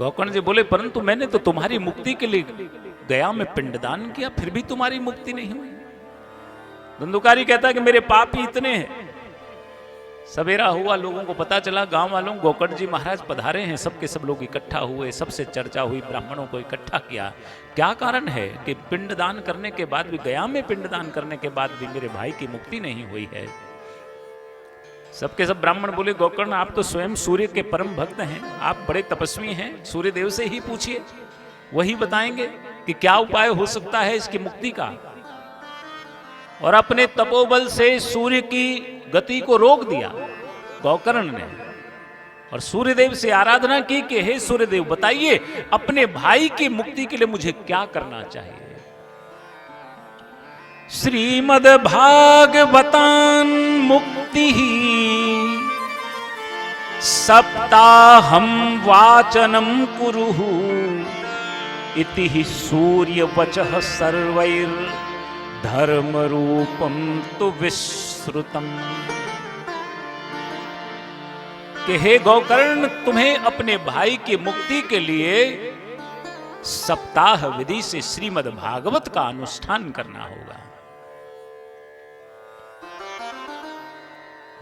गोकर्ण जी बोले परंतु मैंने तो तुम्हारी मुक्ति के लिए गया में पिंडदान किया, फिर भी तुम्हारी मुक्ति नहीं हुई। धुंधुकारी कहता है कि मेरे पाप ही इतने हैं। सवेरा हुआ, लोगों को पता चला, गांव वालों गोकर्ण जी महाराज पधारे हैं, सबके सब लोग इकट्ठा हुए, सबसे चर्चा हुई, ब्राह्मणों को इकट्ठा किया। क्या कारण है कि पिंडदान करने के बाद भी, गया में पिंडदान करने के बाद भी मेरे भाई की मुक्ति नहीं हुई है? सबके सब ब्राह्मण बोले गोकर्ण आप तो स्वयं सूर्य के परम भक्त हैं, आप बड़े तपस्वी हैं, सूर्य देव से ही पूछिए, वही बताएंगे कि क्या उपाय हो सकता है इसकी मुक्ति का। और अपने तपोबल से सूर्य की गति को रोक दिया गोकर्ण ने, और सूर्यदेव से आराधना की कि हे सूर्यदेव बताइए अपने भाई की मुक्ति के लिए मुझे क्या करना चाहिए। श्रीमद् भागवतान मुक्ति सप्ताहम वाचनम कुरुहु इति ही सूर्य वचः सर्वैर धर्म रूपम तु विश्रुतम। कि हे गोकर्ण तुम्हें अपने भाई की मुक्ति के लिए सप्ताह विधि से श्रीमद् भागवत का अनुष्ठान करना होगा।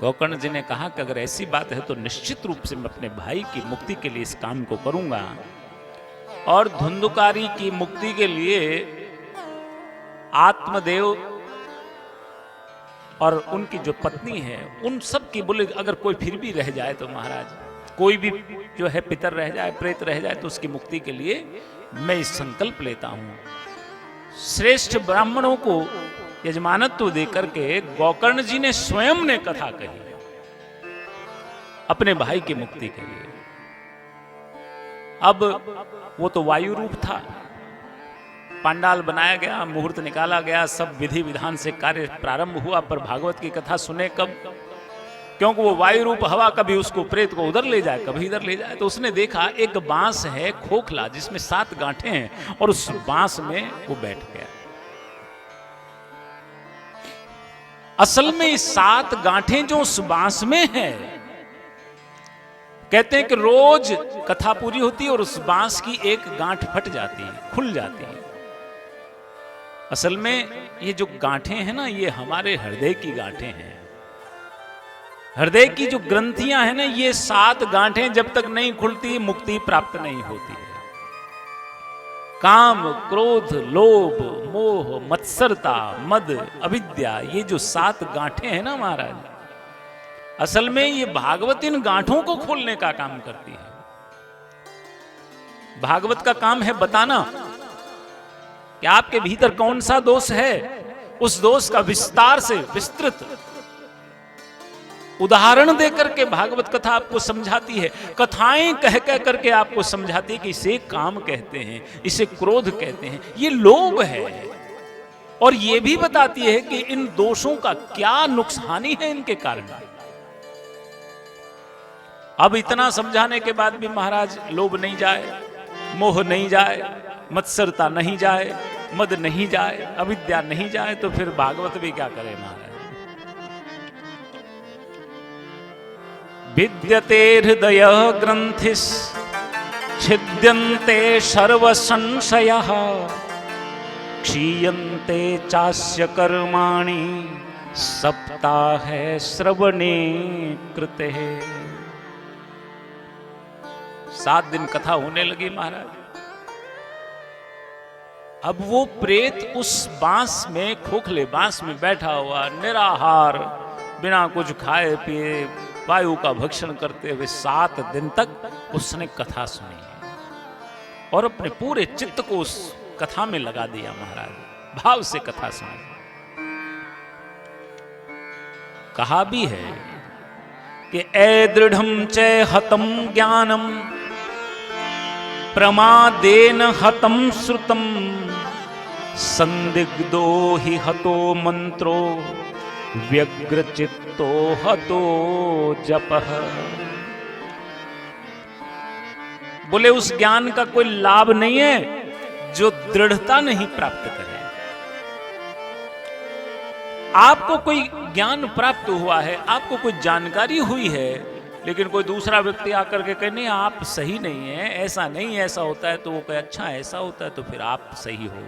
गोकर्ण जी ने कहा कि अगर ऐसी बात है तो निश्चित रूप से मैं अपने भाई की मुक्ति के लिए इस काम को करूंगा, और धुंधुकारी की मुक्ति के लिए आत्मदेव और उनकी जो पत्नी है उन सब की बोले अगर कोई फिर भी रह जाए तो महाराज, कोई भी जो है पितर रह जाए, प्रेत रह जाए, तो उसकी मुक्ति के लिए मैं इस संकल्प लेता हूं। श्रेष्ठ ब्राह्मणों को यजमानत्व देकर के गोकर्ण जी ने स्वयं ने कथा कही अपने भाई की मुक्ति के लिए। अब वो तो वायु रूप था, पंडाल बनाया गया, मुहूर्त निकाला गया, सब विधि विधान से कार्य प्रारंभ हुआ, पर भागवत की कथा सुने कब? क्योंकि वो वायु रूप हवा कभी उसको प्रेत को उधर ले जाए, कभी इधर ले जाए। तो उसने देखा एक बांस है खोखला जिसमें 7 गांठें हैं, और उस बांस में वो बैठ गया। असल में 7 गांठें जो उस बांस में है, कहते हैं कि रोज कथा पूरी होती है और उस बांस की एक गांठ फट जाती है, खुल जाती है। असल में ये जो गांठें हैं ना, ये हमारे हृदय की गांठें हैं। हृदय की जो ग्रंथियां हैं ना, ये 7 गांठें जब तक नहीं खुलती मुक्ति प्राप्त नहीं होती है। काम, क्रोध, लोभ, मोह, मत्सरता, मद, अविद्या, ये जो 7 गांठें हैं ना महाराज, असल में ये भागवत इन गांठों को खोलने का काम करती है। भागवत का काम है बताना कि आपके भीतर कौन सा दोष है, उस दोष का विस्तार से विस्तृत उदाहरण देकर के भागवत कथा आपको समझाती है। कथाएं कह कह करके आपको समझाती है कि इसे काम कहते हैं, इसे क्रोध कहते हैं, ये लोभ है। और ये भी बताती है कि इन दोषों का क्या नुकसानी है इनके कारण। अब इतना समझाने के बाद भी महाराज लोभ नहीं जाए, मोह नहीं जाए, मत्सरता नहीं जाए, मद नहीं जाए, अविद्या नहीं जाए, तो फिर भागवत भी क्या करे महाराज। विद्यते हृदय ग्रंथिस छिद्यन्ते सर्व संशयः क्षीयन्ते चास्य कर्माणि सप्ताहे श्रवणे कृते। 7 दिन कथा होने लगी महाराज। अब वो प्रेत उस बांस में, खोखले बांस में बैठा हुआ, निराहार, बिना कुछ खाए पिए, वायु का भक्षण करते हुए 7 दिन तक उसने कथा सुनी और अपने पूरे चित्त को उस कथा में लगा दिया महाराज, भाव से कथा सुनी। कहा भी है कि ऐदृढ़ं च हतं ज्ञानम प्रमादेन हतं श्रुतं संदिग्धो हि हतो मंत्रो व्यग्रचित्तो हतो जपः। बोले उस ज्ञान का कोई लाभ नहीं है जो दृढ़ता नहीं प्राप्त करे। आपको कोई ज्ञान प्राप्त हुआ है, आपको कोई जानकारी हुई है, लेकिन कोई दूसरा व्यक्ति आकर के कहे नहीं आप सही नहीं है, ऐसा नहीं, ऐसा होता है, तो वो कहे अच्छा ऐसा होता है तो फिर आप सही हो।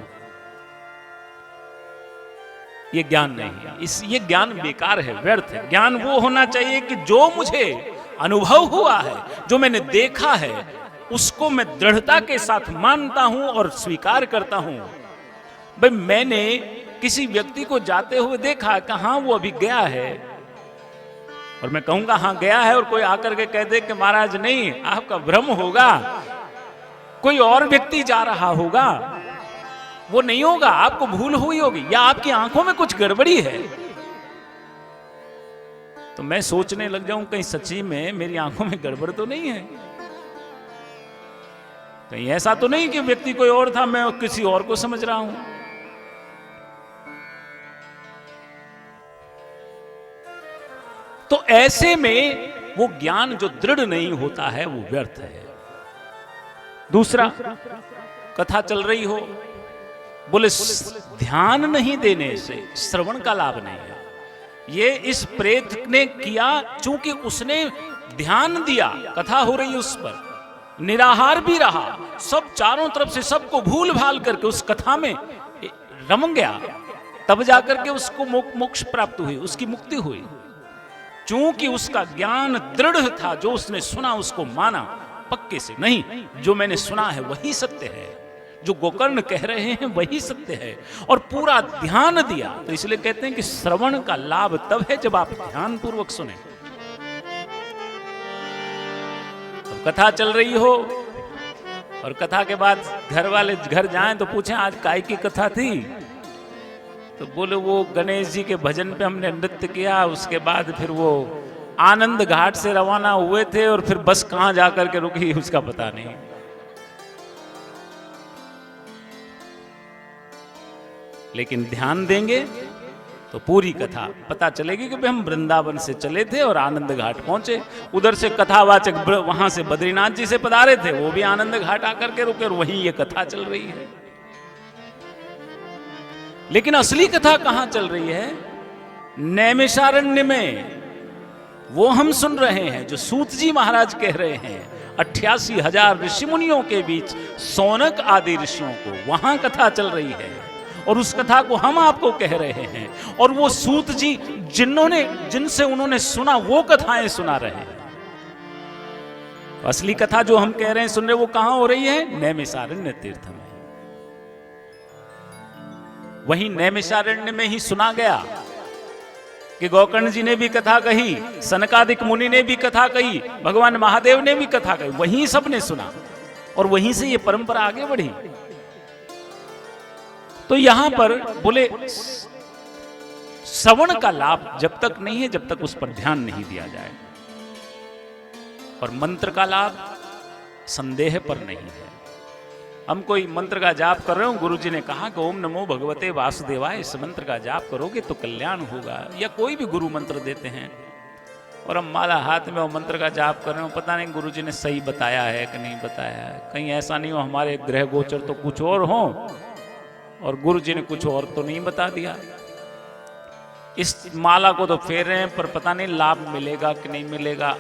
ये ज्ञान नहीं है, ये ज्ञान बेकार है, व्यर्थ है। ज्ञान वो होना चाहिए कि जो मुझे अनुभव हुआ है, जो मैंने देखा है, उसको मैं दृढ़ता के साथ मानता हूं और स्वीकार करता हूं। भाई मैंने किसी व्यक्ति को जाते हुए देखा, कहां वो अभी गया है, और मैं कहूंगा हाँ गया है, और कोई आकर के कह दे कि महाराज नहीं आपका भ्रम होगा, कोई और व्यक्ति जा रहा होगा, वो नहीं होगा, आपको भूल हुई होगी, या आपकी आंखों में कुछ गड़बड़ी है, तो मैं सोचने लग जाऊं कहीं सच्ची में मेरी आंखों में गड़बड़ तो नहीं है, कहीं ऐसा तो नहीं कि व्यक्ति कोई और था, मैं किसी और को समझ रहा हूं। तो ऐसे में वो ज्ञान जो दृढ़ नहीं होता है वो व्यर्थ है। दूसरा, कथा चल रही हो, बोले ध्यान नहीं देने से श्रवण का लाभ नहीं है। ये इस प्रेत ने किया चूंकि उसने ध्यान दिया, कथा हो रही उस पर, निराहार भी रहा, सब चारों तरफ से सबको भूल भाल करके उस कथा में रम गया, तब जाकर के उसको मोक्ष प्राप्त हुई, उसकी मुक्ति हुई। चूंकि उसका ज्ञान दृढ़ था, जो उसने सुना उसको माना पक्के से, नहीं जो मैंने सुना है वही सत्य है, जो गोकर्ण कह रहे हैं वही सत्य है, और पूरा ध्यान दिया। तो इसलिए कहते हैं कि श्रवण का लाभ तब है जब आप ध्यान पूर्वक सुने। तो कथा चल रही हो और कथा के बाद घर वाले घर जाएं तो पूछें आज काय की कथा थी, तो बोले वो गणेश जी के भजन पे हमने नृत्य किया, उसके बाद फिर वो आनंद घाट से रवाना हुए थे और फिर बस कहां जाकर के रुकी उसका पता नहीं। लेकिन ध्यान देंगे तो पूरी कथा पता चलेगी कि हम वृंदावन से चले थे और आनंद घाट पहुंचे, उधर से कथावाचक वहां से बद्रीनाथ जी से पधारे थे, वो भी आनंद घाट आकर के रुके और वहीं ये कथा चल रही है। लेकिन असली कथा कहां चल रही है? नैमिषारण्य में। वो हम सुन रहे हैं जो सूत जी महाराज कह रहे हैं, 88,000 ऋषि मुनियों के बीच सौनक आदि ऋषियों को, वहां कथा चल रही है और उस कथा को हम आपको कह रहे हैं, और वो सूत जी जिनसे उन्होंने सुना वो कथाएं सुना रहे हैं। असली कथा जो हम कह रहे हैं सुन रहे, वो कहां हो रही है? नैमिषारण्य तीर्थ में। वहीं नैमिषारण्य में ही सुना गया कि गोकर्ण जी ने भी कथा कही, सनकादिक मुनि ने भी कथा कही, भगवान महादेव ने भी कथा कही, वहीं सबने सुना और वहीं से ये परंपरा आगे बढ़ी। तो यहां पर बोले श्रवण का लाभ जब तक नहीं है जब तक उस पर ध्यान नहीं दिया जाए, और मंत्र का लाभ संदेह पर नहीं है। हम कोई मंत्र का जाप कर रहे हो, गुरुजी ने कहा कि ओम नमो भगवते वासुदेवाय, इस मंत्र का जाप करोगे तो कल्याण होगा, या कोई भी गुरु मंत्र देते हैं और हम माला हाथ में वो मंत्र का जाप कर रहे हो, पता नहीं गुरुजी ने सही बताया है कि नहीं बताया है, कहीं ऐसा नहीं हो हमारे ग्रह गोचर तो कुछ और हो और गुरुजी ने कुछ और तो नहीं बता दिया। इस माला को तो फेर रहे हैं पर पता नहीं लाभ मिलेगा कि नहीं मिलेगा,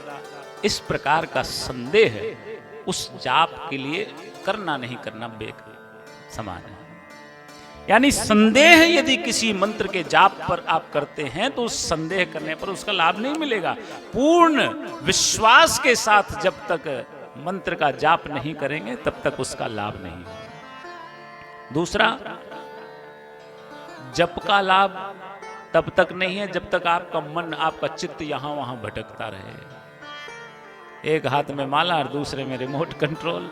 इस प्रकार का संदेह उस जाप के लिए करना नहीं करना समान है। यानी संदेह यदि किसी मंत्र के जाप पर आप करते हैं तो उस संदेह करने पर उसका लाभ नहीं मिलेगा। पूर्ण विश्वास के साथ जब तक मंत्र का जाप नहीं करेंगे तब तक उसका लाभ नहीं। दूसरा, जप का लाभ तब तक नहीं है जब तक आपका मन, आपका चित्त यहां वहां भटकता रहे। एक हाथ में माला और दूसरे में रिमोट कंट्रोल।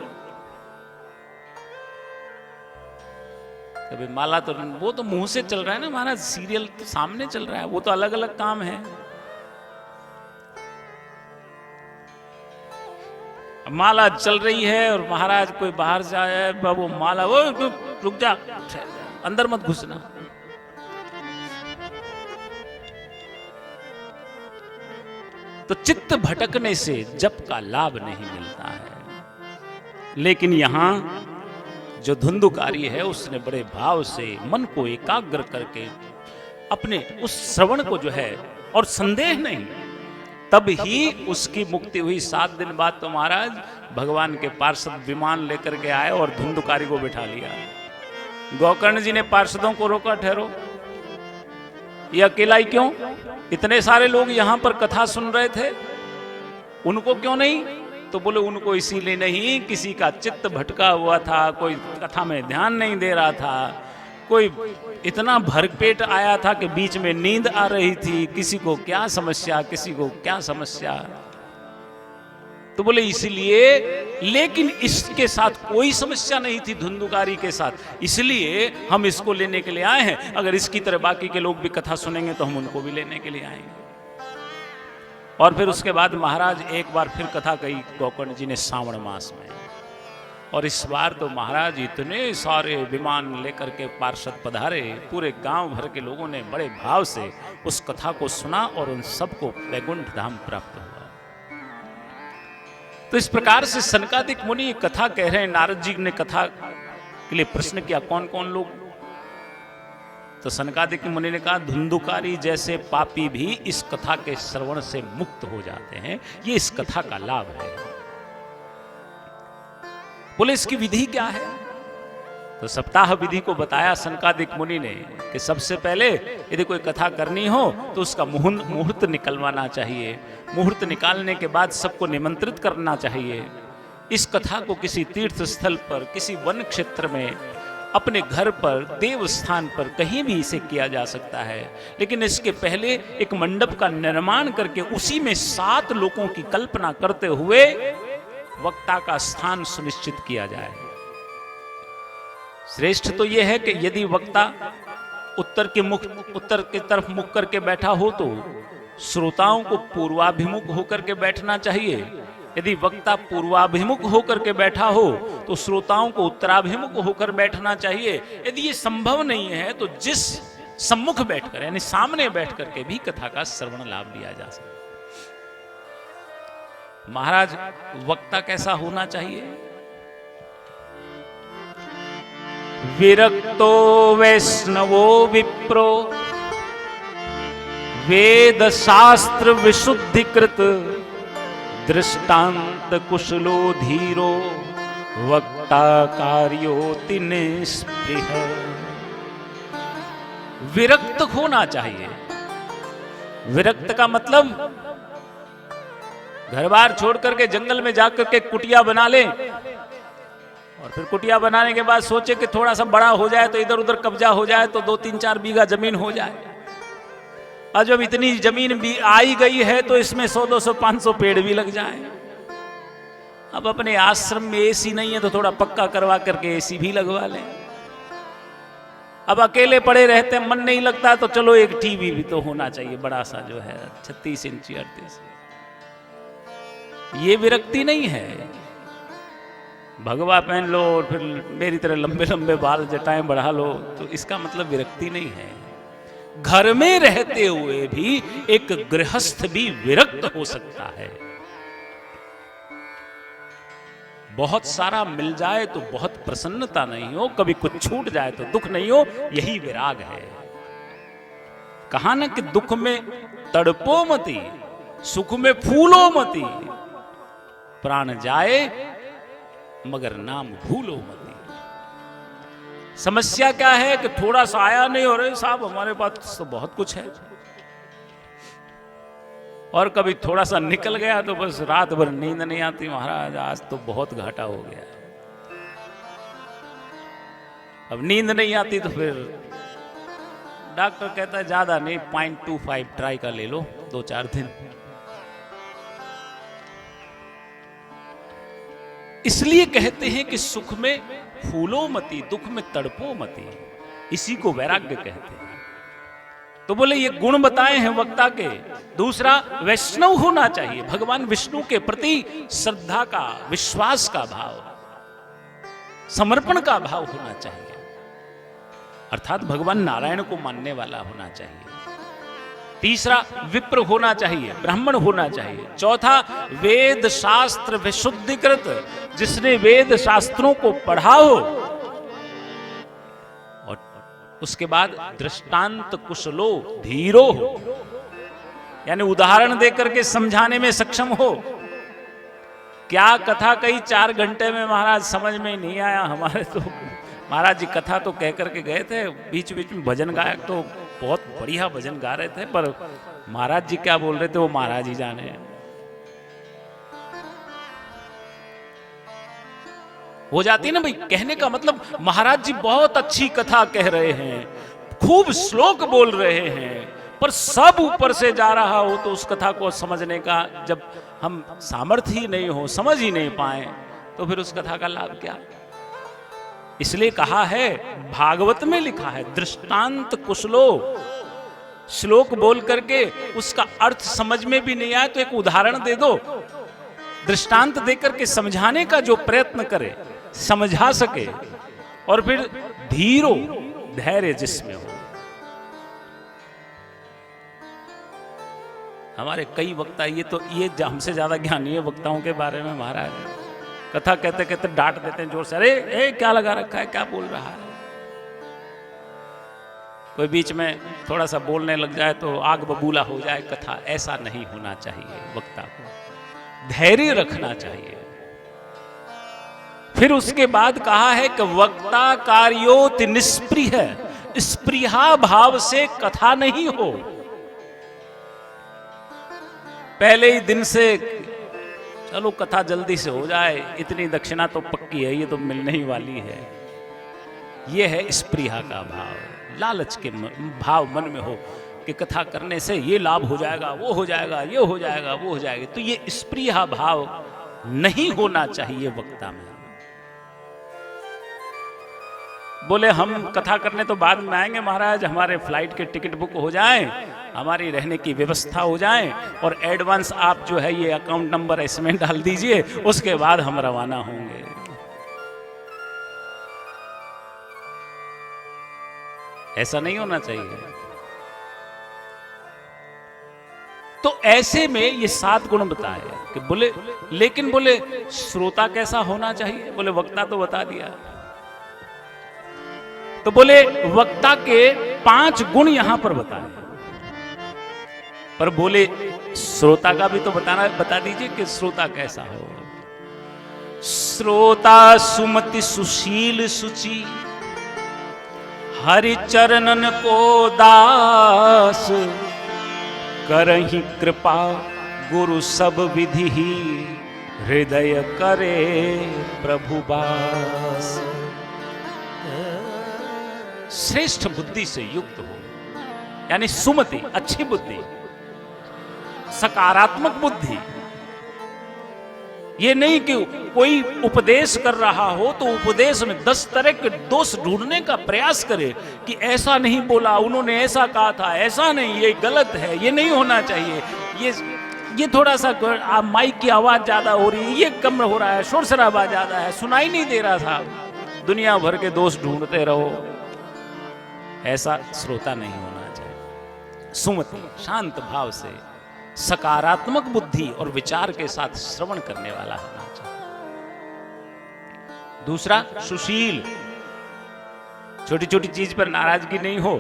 कभी माला तो वो तो मुंह से चल रहा है ना महाराज, सीरियल तो सामने चल रहा है, वो तो अलग अलग काम है। माला चल रही है और महाराज कोई बाहर से आया, वो माला, वो रुक जा, अंदर मत घुसना। तो चित्त भटकने से जप का लाभ नहीं मिलता है। लेकिन यहां जो धुंधुकारी है उसने बड़े भाव से मन को एकाग्र करके अपने उस श्रवण को जो है, और संदेह नहीं, तब ही उसकी मुक्ति हुई। 7 दिन बाद तो महाराज भगवान के पार्षद विमान लेकर के आए और धुंधुकारी को बिठा लिया। गोकर्ण जी ने पार्षदों को रोका, ठहरो, ये अकेला ही क्यों? इतने सारे लोग यहां पर कथा सुन रहे थे, उनको क्यों नहीं? तो बोले उनको इसीलिए नहीं, किसी का चित्त भटका हुआ था, कोई कथा में ध्यान नहीं दे रहा था, कोई इतना भरपेट आया था कि बीच में नींद आ रही थी, किसी को क्या समस्या, किसी को क्या समस्या। तो बोले इसलिए, लेकिन इसके साथ कोई समस्या नहीं थी धुंधुकारी के साथ, इसलिए हम इसको लेने के लिए आए हैं। अगर इसकी तरह बाकी के लोग भी कथा सुनेंगे तो हम उनको भी लेने के लिए आएंगे। और फिर उसके बाद महाराज एक बार फिर कथा कही गोकर्ण जी ने श्रावण मास में, और इस बार तो महाराज इतने सारे विमान लेकर के पार्षद पधारे, पूरे गांव भर के लोगों ने बड़े भाव से उस कथा को सुना और उन सबको वैकुंठ धाम प्राप्त हुआ। तो इस प्रकार से सनकादिक मुनि कथा कह रहे हैं। नारद जी ने कथा के लिए प्रश्न किया कौन कौन लोग, तो सनकादिक मुनि ने कहा धुंधुकारी जैसे पापी भी इस कथा के श्रवण से मुक्त हो जाते हैं, ये इस कथा का लाभ है। बोले इसकी विधि क्या है? तो सप्ताह विधि को बताया सनकादिक मुनि ने कि सबसे पहले यदि कोई कथा करनी हो तो उसका मुहूर्त निकलवाना चाहिए। मुहूर्त निकालने के बाद सबको निमंत्रित करना चाहिए। इस कथा को किसी तीर्थ स्थल पर, किसी वन क्षेत्र में, अपने घर पर, देव स्थान पर, कहीं भी इसे किया जा सकता है। लेकिन इसके पहले एक मंडप का निर्माण करके उसी में 7 लोगों की कल्पना करते हुए वक्ता का स्थान सुनिश्चित किया जाए। श्रेष्ठ तो यह है कि यदि वक्ता उत्तर की तरफ मुख करके बैठा हो तो श्रोताओं को पूर्वाभिमुख होकर के बैठना चाहिए। यदि वक्ता पूर्वाभिमुख होकर के बैठा हो तो श्रोताओं को उत्तराभिमुख होकर बैठना चाहिए। यदि ये संभव नहीं है तो जिस सम्मुख बैठकर यानी सामने बैठकर के भी कथा का श्रवण लाभ लिया जा सकता है। महाराज वक्ता कैसा होना चाहिए? विरक्तो वैष्णवो विप्रो वेद शास्त्र विशुद्धिकृत दृष्टांत कुशलो धीरो वक्ता कार्योति निस्पृह। विरक्त होना चाहिए। विरक्त का मतलब घर बार छोड़ करके जंगल में जाकर के कुटिया बना ले और फिर कुटिया बनाने के बाद सोचे कि थोड़ा सा बड़ा हो जाए तो इधर उधर कब्जा हो जाए तो 2-3-4 बीघा जमीन हो जाए। और जब इतनी जमीन भी आई गई है तो इसमें 100-200-500 पेड़ भी लग जाए। अब अपने आश्रम में एसी नहीं है तो थोड़ा पक्का करवा करके एसी भी लगवा लें। अब अकेले पड़े रहते हैं, मन नहीं लगता तो चलो एक टीवी भी तो होना चाहिए बड़ा सा, जो है 36 इंची 38। ये विरक्ति नहीं है। भगवा पहन लो और फिर मेरी तरह लंबे लंबे बाल जटाएं बढ़ा लो तो इसका मतलब विरक्ति नहीं है। घर में रहते हुए भी एक गृहस्थ भी विरक्त हो सकता है। बहुत सारा मिल जाए तो बहुत प्रसन्नता नहीं हो, कभी कुछ छूट जाए तो दुख नहीं हो, यही विराग है। कहा ना कि दुख में तड़पो मती, सुख में फूलो मती, प्राण जाए मगर नाम भूलो मती। समस्या क्या है कि थोड़ा सा आया नहीं हो रहे साहब, हमारे पास तो बहुत कुछ है, और कभी थोड़ा सा निकल गया तो बस रात भर नींद नहीं आती, महाराज आज तो बहुत घाटा हो गया। अब नींद नहीं आती तो फिर डॉक्टर कहता है ज्यादा नहीं 0.25 ट्राई का ले लो 2-4 दिन। इसलिए कहते हैं कि सुख में फूलो मती, दुख में तड़पो मती, इसी को वैराग्य कहते हैं। तो बोले ये गुण बताए हैं वक्ता के। दूसरा, वैष्णव होना चाहिए। भगवान विष्णु के प्रति श्रद्धा का, विश्वास का भाव, समर्पण का भाव होना चाहिए, अर्थात भगवान नारायण को मानने वाला होना चाहिए। तीसरा, विप्र होना चाहिए, ब्राह्मण होना चाहिए। चौथा, वेद शास्त्र विशुद्धिकृत, जिसने वेद शास्त्रों को पढ़ा हो। और उसके बाद दृष्टांत कुशलो धीरो हो, यानी उदाहरण देकर के समझाने में सक्षम हो। क्या कथा कही 4 घंटे में महाराज, समझ में नहीं आया हमारे तो। महाराज जी कथा तो कह करके गए थे, बीच बीच में भजन गायक तो बहुत बढ़िया भजन गा रहे थे, पर महाराज जी क्या बोल रहे थे वो महाराज ही जाने। हो जाती है ना भाई, कहने का मतलब महाराज जी बहुत अच्छी कथा कह रहे हैं, खूब श्लोक बोल रहे हैं, पर सब ऊपर से जा रहा हो तो उस कथा को समझने का जब हम सामर्थ्य ही नहीं हो, समझ ही नहीं पाए, तो फिर उस कथा का लाभ क्या। इसलिए कहा है, भागवत में लिखा है, दृष्टांत कुशलो। श्लोक बोल करके उसका अर्थ समझ में भी नहीं आए तो एक उदाहरण दे दो, दृष्टांत देकर के समझाने का जो प्रयत्न करे, समझा सके, और फिर धीरो, धैर्य जिसमें हो। हमारे कई वक्ता, ये हमसे ज्यादा ज्ञानी है वक्ताओं के बारे में महाराज, कथा कहते कहते डांट देते हैं जोर से, अरे क्या लगा रखा है, क्या बोल रहा है। कोई बीच में थोड़ा सा बोलने लग जाए तो आग बबूला हो जाए कथा। ऐसा नहीं होना चाहिए, वक्ता को धैर्य रखना चाहिए। फिर उसके बाद कहा है कि वक्ता कार्योत निष्प्रिय, स्पृहा भाव से कथा नहीं हो। पहले ही दिन से चलो कथा जल्दी से हो जाए, इतनी दक्षिणा तो पक्की है, ये तो मिलने ही वाली है, ये है स्पृहा का भाव। लालच के भाव मन में हो कि कथा करने से ये लाभ हो जाएगा, वो हो जाएगा, ये हो जाएगा, वो हो जाएगा, तो ये स्पृहा भाव नहीं होना चाहिए वक्ता में। बोले हम कथा करने तो बाद में आएंगे महाराज, हमारे फ्लाइट के टिकट बुक हो जाएं, हमारी रहने की व्यवस्था हो जाए, और एडवांस आप जो है ये अकाउंट नंबर इसमें डाल दीजिए, उसके बाद हम रवाना होंगे। ऐसा नहीं होना चाहिए। तो ऐसे में ये 7 गुण बताए कि बोले, लेकिन बोले श्रोता कैसा होना चाहिए, बोले वक्ता तो बता दिया, तो बोले वक्ता के 5 गुण यहां पर बताए, पर बोले श्रोता का भी तो बता दीजिए कि श्रोता कैसा हो। श्रोता सुमति सुशील सुचि, हरि चरणन को दास, करहि कृपा गुरु सब विधि, हृदय करे प्रभु बास। श्रेष्ठ बुद्धि से युक्त हो, यानी सुमति, अच्छी बुद्धि, सकारात्मक बुद्धि। ये नहीं कि कोई उपदेश कर रहा हो तो उपदेश में 10 तरह के दोष ढूंढने का प्रयास करे कि ऐसा नहीं बोला, उन्होंने ऐसा कहा था, ऐसा नहीं, ये गलत है, ये नहीं होना चाहिए, ये थोड़ा सा माइक की आवाज ज्यादा हो रही है, ये कम हो रहा है, शोर शराबा ज्यादा है, सुनाई नहीं दे रहा था, दुनिया भर के दोष ढूंढते रहो। ऐसा श्रोता नहीं होना चाहिए। सुमति, शांत भाव से सकारात्मक बुद्धि और विचार के साथ श्रवण करने वाला होना चाहिए। दूसरा, सुशील, छोटी छोटी चीज पर नाराजगी नहीं हो,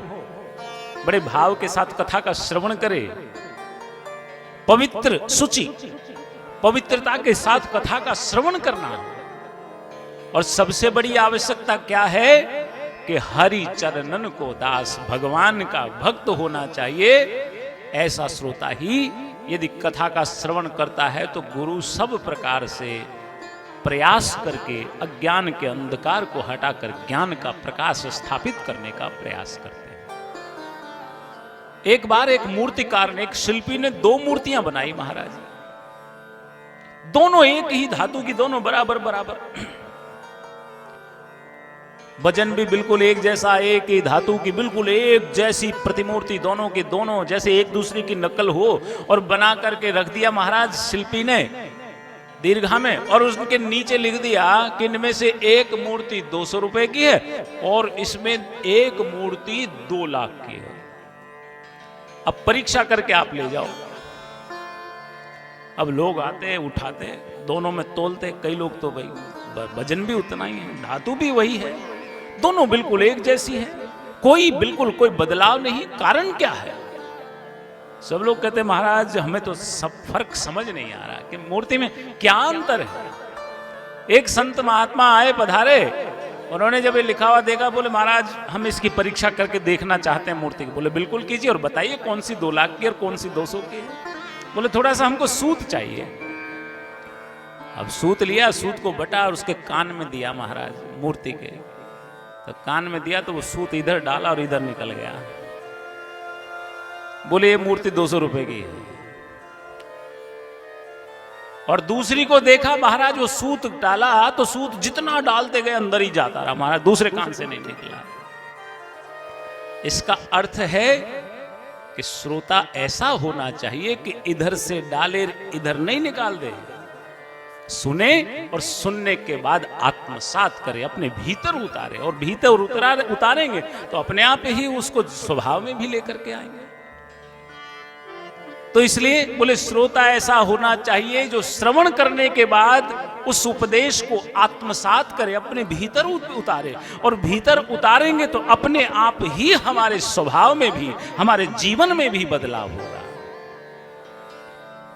बड़े भाव के साथ कथा का श्रवण करे। पवित्र, शुचि, पवित्रता के साथ कथा का श्रवण करना। और सबसे बड़ी आवश्यकता क्या है कि हरि चरणन को दास, भगवान का भक्त होना चाहिए। ऐसा श्रोता ही यदि कथा का श्रवण करता है तो गुरु सब प्रकार से प्रयास करके अज्ञान के अंधकार को हटाकर ज्ञान का प्रकाश स्थापित करने का प्रयास करते हैं। एक बार एक मूर्तिकार ने, एक शिल्पी ने 2 मूर्तियां बनाई महाराज, दोनों एक ही धातु की, दोनों बराबर बराबर, वजन भी बिल्कुल एक जैसा, एक ही धातु की बिल्कुल एक जैसी प्रतिमूर्ति, दोनों की दोनों जैसे एक दूसरे की नकल हो, और बना करके रख दिया महाराज शिल्पी ने दीर्घा में, और उसके नीचे लिख दिया कि इनमें से एक मूर्ति 200 रुपए की है और इसमें एक मूर्ति 2 लाख की है, अब परीक्षा करके आप ले जाओ। अब लोग आते उठाते, दोनों में तोलते, कई लोग तो भाई वजन भी उतना ही है, धातु भी वही है, दोनों बिल्कुल एक जैसी है, कोई बिल्कुल कोई बदलाव नहीं। कारण क्या है? सब लोग कहते महाराज हमें तो सब फर्क समझ नहीं आ रहा कि मूर्ति में क्या अंतर है। एक संत महात्मा आए पधारे, उन्होंने जब ये लिखा हुआ देखा, बोले महाराज हम इसकी परीक्षा करके देखना चाहते हैं मूर्ति की। बोले बिल्कुल कीजिए, और बताइए कौन सी 2 लाख की और कौन सी 200 की है। बोले थोड़ा सा हमको सूत चाहिए। अब सूत लिया, सूत को बटा और उसके कान में दिया महाराज मूर्ति के। तो कान में दिया तो वो सूत इधर डाला और इधर निकल गया। बोले ये मूर्ति 200 रुपए की है। और दूसरी को देखा महाराज, वो सूत डाला तो सूत जितना डालते गए अंदर ही जाता रहा महाराज, दूसरे कान से नहीं निकला। इसका अर्थ है कि श्रोता ऐसा होना चाहिए कि इधर से डाले इधर नहीं निकाल दे, सुने और सुनने के बाद आत्मसात करे, अपने भीतर उतारे, और भीतर उतारेंगे तो अपने आप ही उसको स्वभाव में भी लेकर के आएंगे। तो इसलिए बोले श्रोता ऐसा होना चाहिए जो श्रवण करने के बाद उस उपदेश को आत्मसात करे, अपने भीतर उतारे, और भीतर उतारेंगे तो अपने आप ही हमारे स्वभाव में भी, हमारे जीवन में भी बदलाव होगा।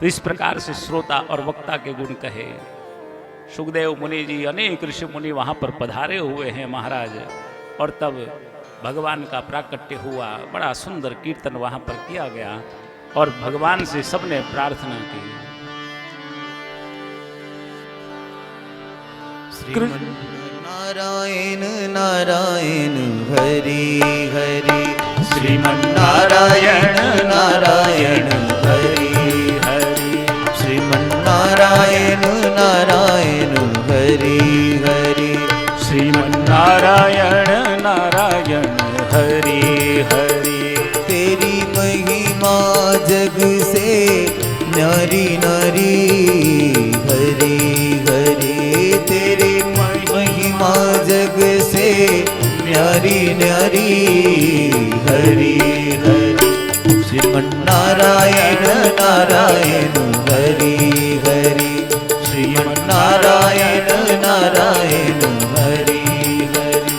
तो इस प्रकार से श्रोता और वक्ता के गुण कहे। सुखदेव मुनि जी, अनेक ऋषि मुनि वहां पर पधारे हुए हैं महाराज, और तब भगवान का प्राकट्य हुआ। बड़ा सुंदर कीर्तन वहां पर किया गया और भगवान से सबने प्रार्थना की। नारायण नारायण हरि हरि, श्रीमन्नारायण नारायण हरि हरि, श्रीमन्नारायण नारायण हरि हरि, श्रीमन्नारायण नारायण हरि हरि। तेरी महिमा जग से न्यारी न्यारी हरि हरि, तेरी महिमा जग से न्यारी न्यारी हरि हरि, श्रीमन्नारायण नारायण हरि हरि, श्रीमन्नारायण नारायण हरि हरि।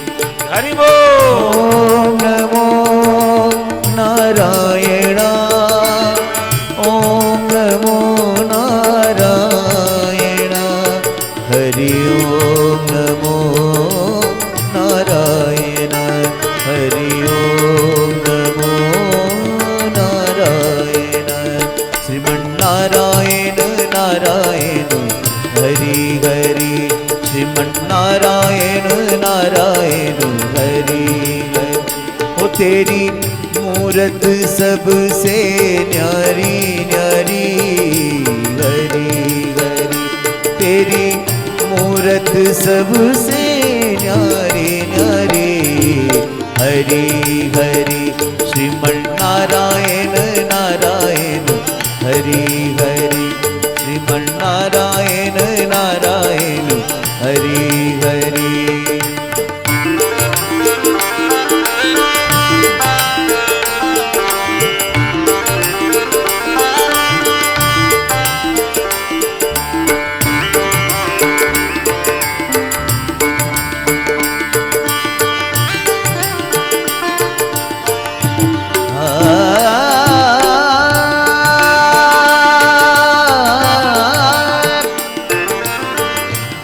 हरि बोल। ओम नमो नारायण, ओम नमो नारायण, हरि ओम नमो नारायण, हरि ओम नमो नारायण, श्रीमन्नारायण नारायण हरि हरि, श्रीमन्नारायण नारायण हरि हरि। ओ तेरी मूरत सबसे न्यारी न्यारी हरि हरि, तेरी मूरत सबसे न्यारी न्यारी हरि हरि, श्रीमन्नारायण नारायण हरि हरि, श्रीमन्नारायण नारायण हरि हरि।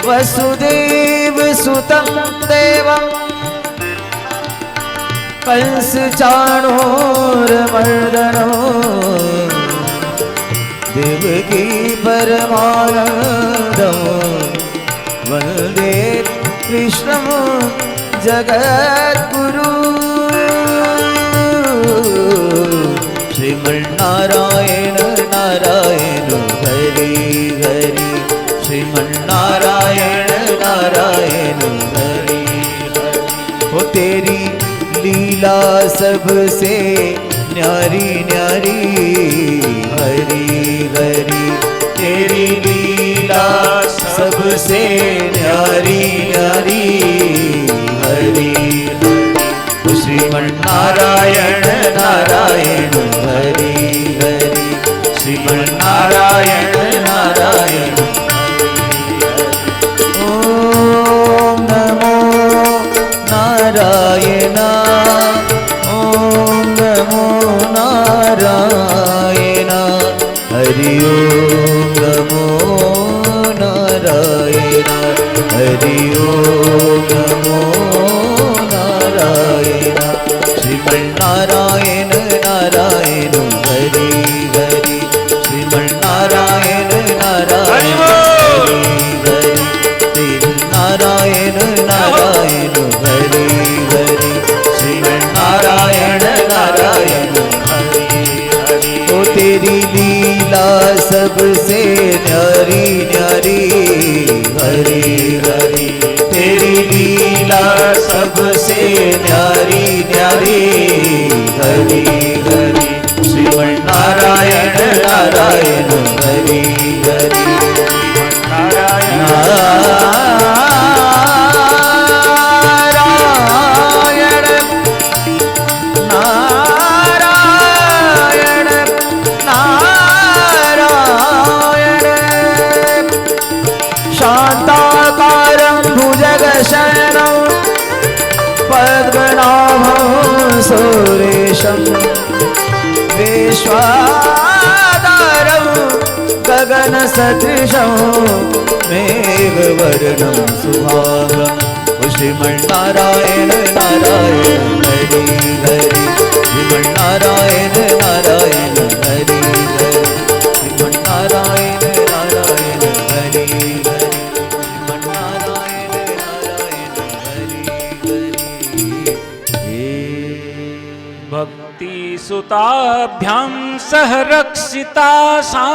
वसुदेव सुतं देवं कंस चाणूरमर्दनो, देवकी परमानन्दं वन्दे कृष्णं जगद्गुरु, श्रीमन्नारायण नारायण हरि हरि, श्रीमन्नारायण नारायण हरि हरि। हो तेरी लीला सबसे न्यारी न्यारी हरि हरि, तेरी लीला सबसे न्यारी न्यारी हरि हरि, श्रीमन्नारायण नारायण हरि हरि, श्रीमन्नारायण नारायण। ओम नमो नारायण, ओम नमो नारायण। ओम नमो नारायण हरि ओम नमो नारायण श्रीमन्नारायण नारायण हरि हरि श्रीमन्नारायण नारायण हरि हरि नारायण नारायण हरि हरि श्रीमन्नारायण नारायण हरि हरि ओ तेरी लीला सबसे न्यारी न्यारी हरि हरि तेरी लीला सबसे न्यारी न्यारी हरि हरि श्रीमन्नारायण नारायण हरि हरि नारायण शान्ताकारं भुजगशयनं पद्मनाभं सुरेशं विश्वाधारं गगनसदृशं मेघवर्णं सुभागं श्रीमन्नारायण नारायण हरि हरि श्रीमन्नारायण नारायण हरि हरि श्रीमन्नारायण नारायण हरि हरि श्रीमन्नारायण नारायण हरि हरि भक्ति सुताभ्यां सह रक्षिता सा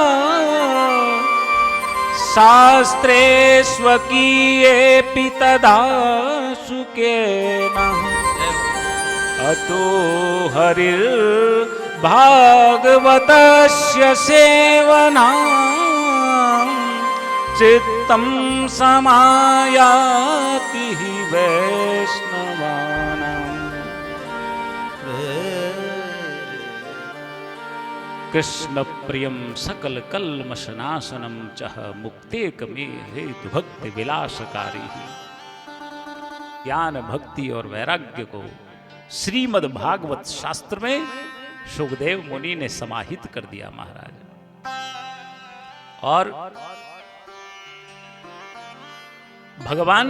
शास्त्रे स्वकीयेऽपि तदा सुखेन अतो हरिर्भागवतस्य सेवनां चित्तं समायाति हि वैष्णवानाम् कृष्ण प्रियं सकल कल्मषनाशनं चह मुक्तेकमे हेतु भक्ति विलासकारी। ज्ञान भक्ति और वैराग्य को श्रीमद् भागवत शास्त्र में सुखदेव मुनि ने समाहित कर दिया महाराज। और भगवान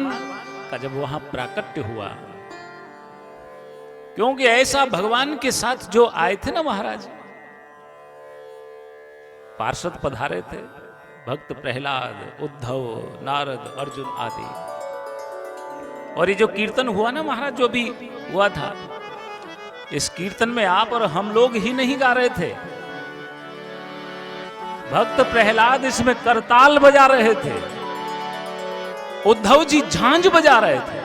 का जब वहां प्राकट्य हुआ, क्योंकि ऐसा भगवान के साथ जो आए थे ना महाराज, पार्षद पधारे थे, भक्त प्रहलाद, उद्धव, नारद, अर्जुन आदि। और ये जो कीर्तन हुआ ना महाराज, जो भी हुआ था, इस कीर्तन में आप और हम लोग ही नहीं गा रहे थे, भक्त प्रहलाद इसमें करताल बजा रहे थे, उद्धव जी झांझ बजा रहे थे,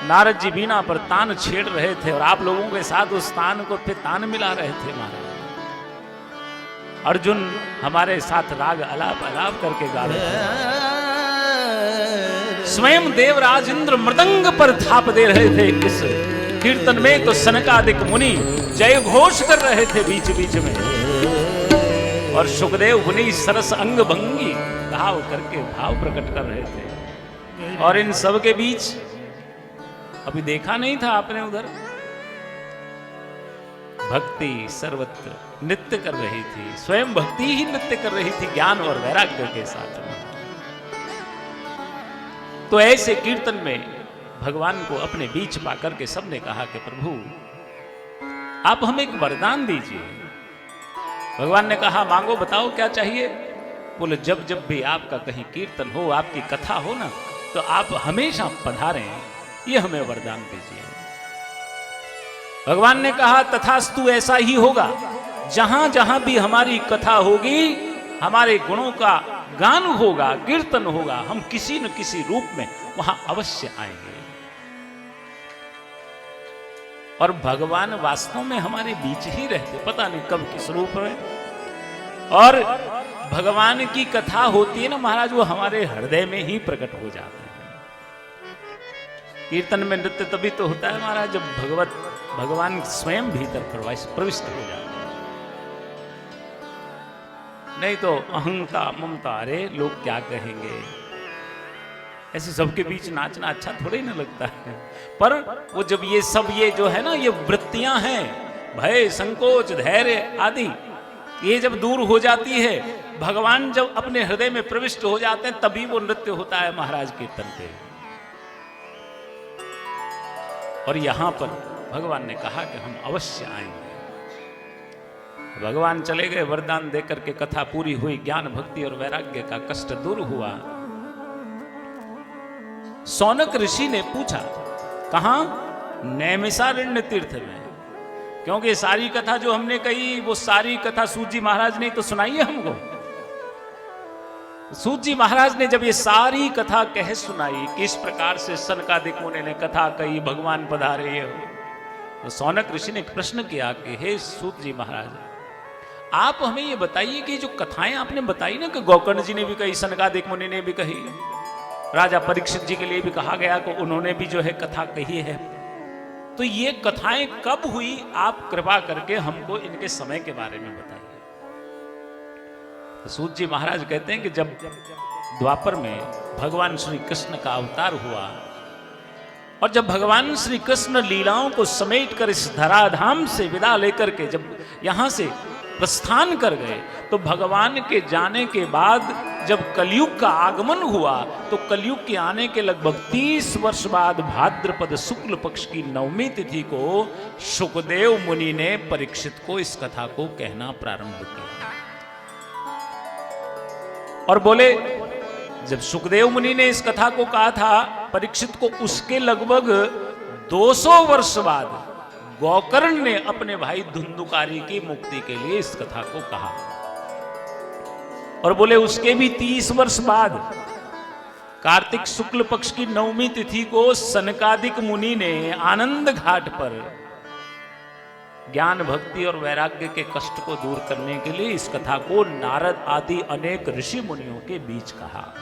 नारद जी बीना पर तान छेड़ रहे थे, और आप लोगों के साथ उस तान को फिर तान मिला रहे थे महाराज। अर्जुन हमारे साथ राग अलाप अलाप करके गा रहे थे। स्वयं देवराज इंद्र मृदंग पर थाप दे रहे थे इस कीर्तन में, तो सनकादिक मुनि जय घोष कर रहे थे बीच बीच में, और सुखदेव मुनि सरस अंग भंगी भाव करके भाव प्रकट कर रहे थे। और इन सब के बीच अभी देखा नहीं था आपने, उधर भक्ति सर्वत्र नृत्य कर रही थी, स्वयं भक्ति ही नृत्य कर रही थी ज्ञान और वैराग्य के साथ। तो ऐसे कीर्तन में भगवान को अपने बीच पाकर के सबने कहा कि प्रभु आप हमें एक वरदान दीजिए। भगवान ने कहा मांगो, बताओ क्या चाहिए। बोले जब जब भी आपका कहीं कीर्तन हो, आपकी कथा हो ना, तो आप हमेशा पधारें, ये हमें वरदान दीजिए। भगवान ने कहा तथास्तु, ऐसा ही होगा। जहां जहां भी हमारी कथा होगी, हमारे गुणों का गान होगा, कीर्तन होगा, हम किसी न किसी रूप में वहां अवश्य आएंगे। और भगवान वास्तव में हमारे बीच ही रहते, पता नहीं कब किस रूप में। और भगवान की कथा होती है ना महाराज, वो हमारे हृदय में ही प्रकट हो जाते हैं। कीर्तन में नृत्य तभी तो होता है महाराज जब भगवान स्वयं भीतर प्रविष्ट हो जाते हैं। नहीं तो अहंता ममता, अरे लोग क्या कहेंगे, ऐसे सबके बीच नाचना अच्छा थोड़े ना लगता है। पर वो जब ये सब ये जो है ना, ये वृत्तियां हैं, भय, संकोच, धैर्य आदि, ये जब दूर हो जाती है, भगवान जब अपने हृदय में प्रविष्ट हो जाते हैं, तभी वो नृत्य होता है महाराज कीर्तन पे। और यहां पर भगवान ने कहा कि हम अवश्य आएंगे। भगवान चले गए, वरदान देकर के कथा पूरी हुई, ज्ञान भक्ति और वैराग्य का कष्ट दूर हुआ। सौनक ऋषि ने पूछा, कहां? नैमिषारण्य तीर्थ में, क्योंकि सारी कथा जो हमने कही वो सारी कथा सूत जी महाराज ने तो सुनाई है हमको। सूत जी महाराज ने जब ये सारी कथा कह सुनाई, किस प्रकार से सनकादिक मुनि ने कथा कही, भगवान पधारे हो, तो सौनक ऋषि ने एक प्रश्न किया कि हे सूत जी महाराज, आप हमें ये बताइए कि जो कथाएं आपने बताई ना, कि गोकर्ण जी ने भी कही, सनकादिक मुनि ने भी कही, राजा परीक्षित जी के लिए भी कहा गया कि उन्होंने भी जो है कथा कही है, तो ये कथाएं कब हुई? आप कृपा करके हमको इनके समय के बारे में बताइए। तो सूत जी महाराज कहते हैं कि जब द्वापर में भगवान श्री कृष्ण का अवतार हुआ और जब भगवान श्री कृष्ण लीलाओं को समेट कर इस धराधाम से विदा लेकर के जब यहां से प्रस्थान कर गए, तो भगवान के जाने के बाद जब कलयुग का आगमन हुआ, तो कलयुग के आने के लगभग 30 वर्ष बाद भाद्रपद शुक्ल पक्ष की नवमी तिथि को शुकदेव मुनि ने परीक्षित को इस कथा को कहना प्रारंभ किया। और बोले, जब शुकदेव मुनि ने इस कथा को कहा था परीक्षित को, उसके लगभग 200 वर्ष बाद गोकर्ण ने अपने भाई धुंधुकारी की मुक्ति के लिए इस कथा को कहा। और बोले उसके भी 30 वर्ष बाद कार्तिक शुक्ल पक्ष की नवमी तिथि को सनकादिक मुनि ने आनंद घाट पर ज्ञान भक्ति और वैराग्य के कष्ट को दूर करने के लिए इस कथा को नारद आदि अनेक ऋषि मुनियों के बीच कहा।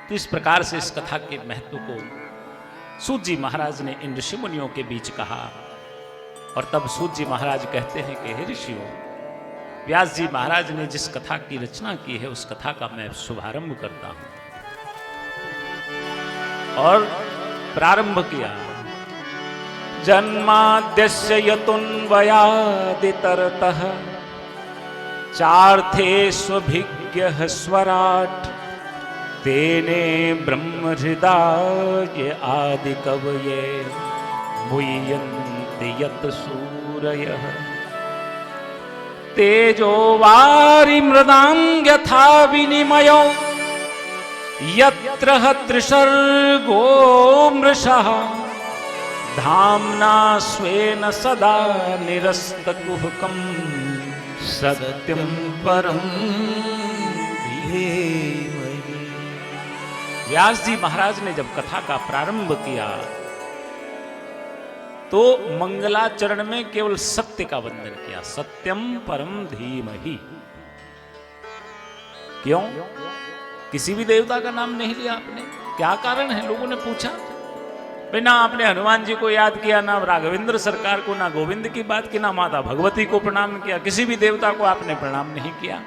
तो इस प्रकार से इस कथा के महत्व को सूत जी महाराज ने इन ऋषि मुनियों के बीच कहा। और तब सूत जी महाराज कहते हैं कि हे ऋषियों, व्यास जी महाराज ने जिस कथा की रचना की है उस कथा का मैं शुभारंभ करता हूं। और प्रारंभ किया, जन्माद्यस्य यतुन्वयादितरतः चार्थेष्वभिज्ञः स्वराट् तेने ब्रह्महृदाय आदिकवये मुह्यन्ति यत् सूरयः तेजो वारि मृदां यथा विनिमयो यत्र त्रिसर्गो मृषः धाम्ना स्वेन सदा निरस्तकुहकं सत्यं परं धीमहि। व्यास जी महाराज ने जब कथा का प्रारंभ किया तो मंगलाचरण में केवल सत्य का वंदन किया, सत्यम परम धीमहि। क्यों? किसी भी देवता का नाम नहीं लिया आपने, क्या कारण है? लोगों ने पूछा। ना आपने हनुमान जी को याद किया, ना राघवेंद्र सरकार को, ना गोविंद की बात की, ना माता भगवती को प्रणाम किया, किसी भी देवता को आपने प्रणाम नहीं किया,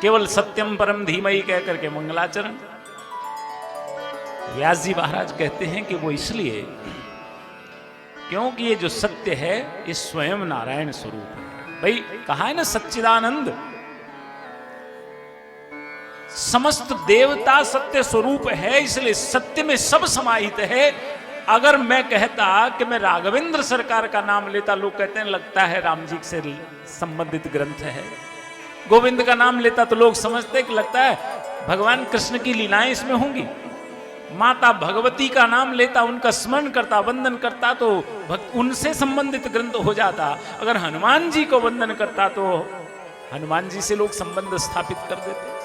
केवल सत्यम परम धीमहि कह करके मंगलाचरण। व्यास जी महाराज कहते हैं कि वो इसलिए क्योंकि ये जो सत्य है ये स्वयं नारायण स्वरूप है। भाई कहा है ना सच्चिदानंद, समस्त देवता सत्य स्वरूप है, इसलिए सत्य में सब समाहित है। अगर मैं कहता कि मैं राघवेंद्र सरकार का नाम लेता, लोग कहते हैं लगता है राम जी से संबंधित ग्रंथ है। गोविंद का नाम लेता तो लोग समझते कि लगता है भगवान कृष्ण की लीलाएं इसमें होंगी। माता भगवती का नाम लेता, उनका स्मरण करता, वंदन करता तो उनसे संबंधित ग्रंथ हो जाता। अगर हनुमान जी को वंदन करता तो हनुमान जी से लोग संबंध स्थापित कर देते।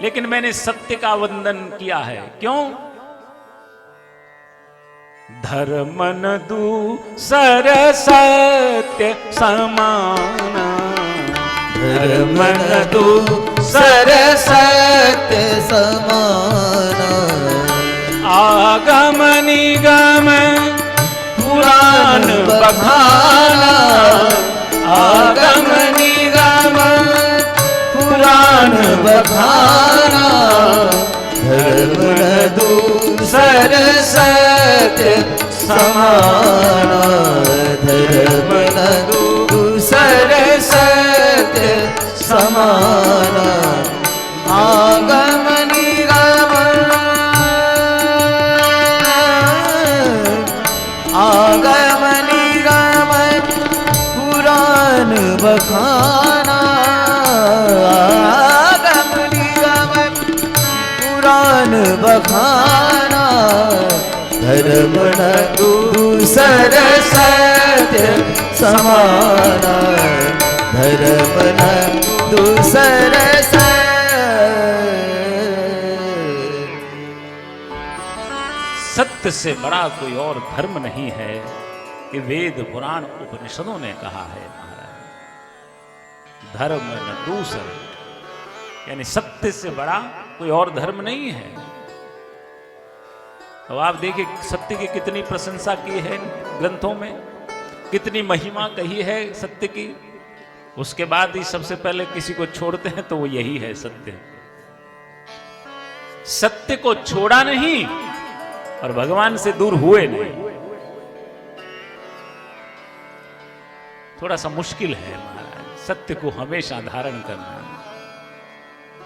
लेकिन मैंने सत्य का वंदन किया है। क्यों? धर्मन दूसर सत्य समाना, धर्मन दूसर सत्य समाना, आगम निगम पुराण बखाना, आगम निगम पुराण बखाना, धर्मन दूसर सत्य समाना, धर्मन दूसर सत्य बखाना आगम निगम पुराण बखाना धर्म न दूसर सत्य समाना धर्म न दूसर सत्य से बड़ा कोई और धर्म नहीं है कि वेद पुराण उपनिषदों ने कहा है महाराज। धर्म न दूसर, यानी सत्य से बड़ा कोई और धर्म नहीं है। अब आप देखिए सत्य की कितनी प्रशंसा की है ग्रंथों में, कितनी महिमा कही है सत्य की। उसके बाद ही सबसे पहले किसी को छोड़ते हैं तो वो यही है सत्य। सत्य को छोड़ा नहीं और भगवान से दूर हुए नहीं। थोड़ा सा मुश्किल है महाराज सत्य को हमेशा धारण करना।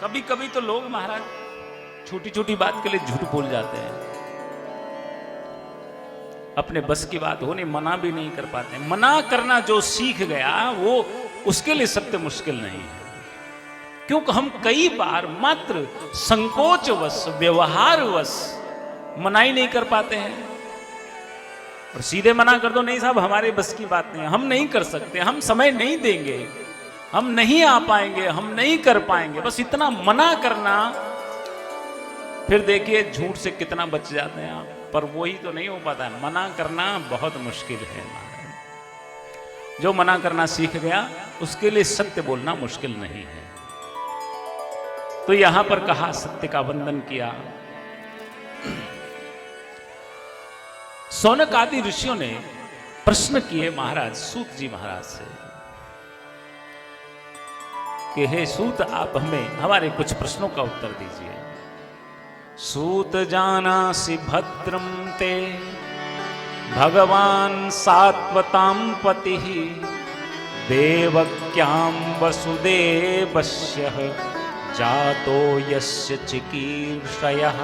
कभी कभी तो लोग महाराज छोटी छोटी बात के लिए झूठ बोल जाते हैं, अपने बस की बात हो नहीं, मना भी नहीं कर पाते। मना करना जो सीख गया वो उसके लिए सत्य मुश्किल नहीं है, क्योंकि हम कई बार मात्र संकोचवश व्यवहारवश मना ही नहीं कर पाते हैं। और सीधे मना कर दो, नहीं साहब हमारे बस की बात नहीं है, हम नहीं कर सकते, हम समय नहीं देंगे, हम नहीं आ पाएंगे, हम नहीं कर पाएंगे, बस इतना मना करना। फिर देखिए झूठ से कितना बच जाते हैं आप, पर वही तो नहीं हो पाता है। मना करना बहुत मुश्किल है। जो मना करना सीख गया उसके लिए सत्य बोलना मुश्किल नहीं है। तो यहां पर कहा सत्य का वंदन किया। सौनक आदि ऋषियों ने प्रश्न किए महाराज सूत जी महाराज से कि हे सूत आप हमें हमारे कुछ प्रश्नों का उत्तर दीजिए। सूत जानासि भद्रम ते भगवान सात्वतां पतिः देवक्यां वसुदेवस्य जातो यस्य चिकीर्षयः।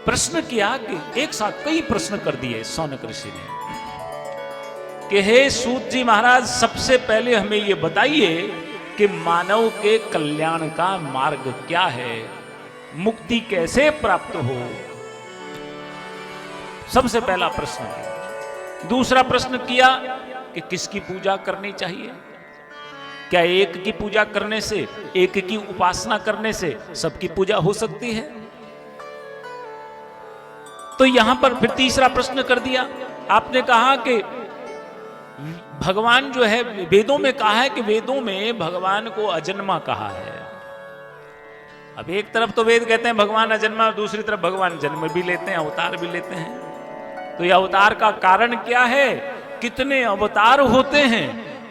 प्रश्न किया कि एक साथ कई प्रश्न कर दिए सौनक ऋषि ने कि हे सूत जी महाराज सबसे पहले हमें ये बताइए कि मानव के कल्याण का मार्ग क्या है, मुक्ति कैसे प्राप्त हो। सबसे पहला प्रश्न किया। दूसरा प्रश्न किया कि किसकी पूजा करनी चाहिए, क्या एक की पूजा करने से, एक की उपासना करने से सबकी पूजा हो सकती है। तो यहां पर फिर तीसरा प्रश्न कर दिया। आपने कहा कि भगवान जो है वेदों में कहा है कि वेदों में भगवान को अजन्मा कहा है। अब एक तरफ तो वेद कहते हैं भगवान अजन्मा, और दूसरी तरफ भगवान जन्म भी लेते हैं, अवतार भी लेते हैं। तो यह अवतार का कारण क्या है, कितने अवतार होते हैं,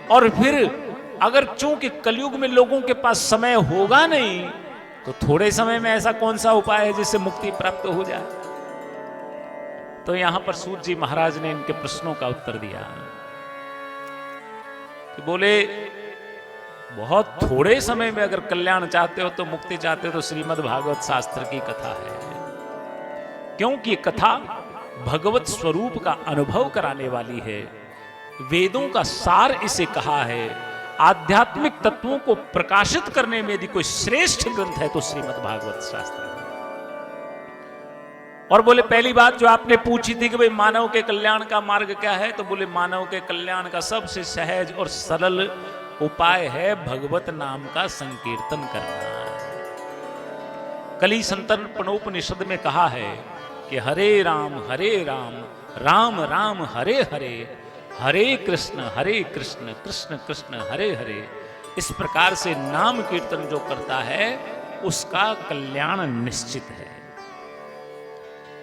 और फिर अगर चूंकि कलयुग में लोगों के पास समय होगा नहीं तो थोड़े समय में ऐसा कौन सा उपाय है जिससे मुक्ति प्राप्त हो जाए। तो यहां पर सूत जी महाराज ने इनके प्रश्नों का उत्तर दिया कि बोले बहुत थोड़े समय में अगर कल्याण चाहते हो तो मुक्ति चाहते हो तो श्रीमद् भागवत शास्त्र की कथा है, क्योंकि कथा भगवत स्वरूप का अनुभव कराने वाली है। वेदों का सार इसे कहा है। आध्यात्मिक तत्वों को प्रकाशित करने में यदि कोई श्रेष्ठ ग्रंथ है तो श्रीमद् भागवत शास्त्र है। और बोले पहली बात जो आपने पूछी थी कि भाई मानव के कल्याण का मार्ग क्या है, तो बोले मानव के कल्याण का सबसे सहज और सरल उपाय है भगवत नाम का संकीर्तन करना। कली संतर्पणोपनिषद में कहा है कि हरे राम राम राम हरे हरे, हरे कृष्ण कृष्ण कृष्ण हरे हरे। इस प्रकार से नाम कीर्तन जो करता है उसका कल्याण निश्चित है।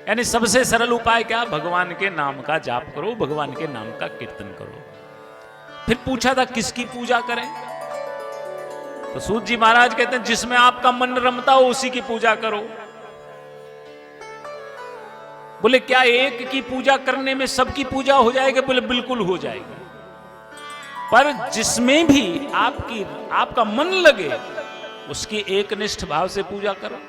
यानी सबसे सरल उपाय क्या, भगवान के नाम का जाप करो, भगवान के नाम का कीर्तन करो। फिर पूछा था किसकी पूजा करें, तो सूत जी महाराज कहते हैं जिसमें आपका मन रमता हो उसी की पूजा करो। बोले क्या एक की पूजा करने में सबकी पूजा हो जाएगी, बोले बिल्कुल हो जाएगी, पर जिसमें भी आपका मन लगे उसकी एकनिष्ठ भाव से पूजा करो।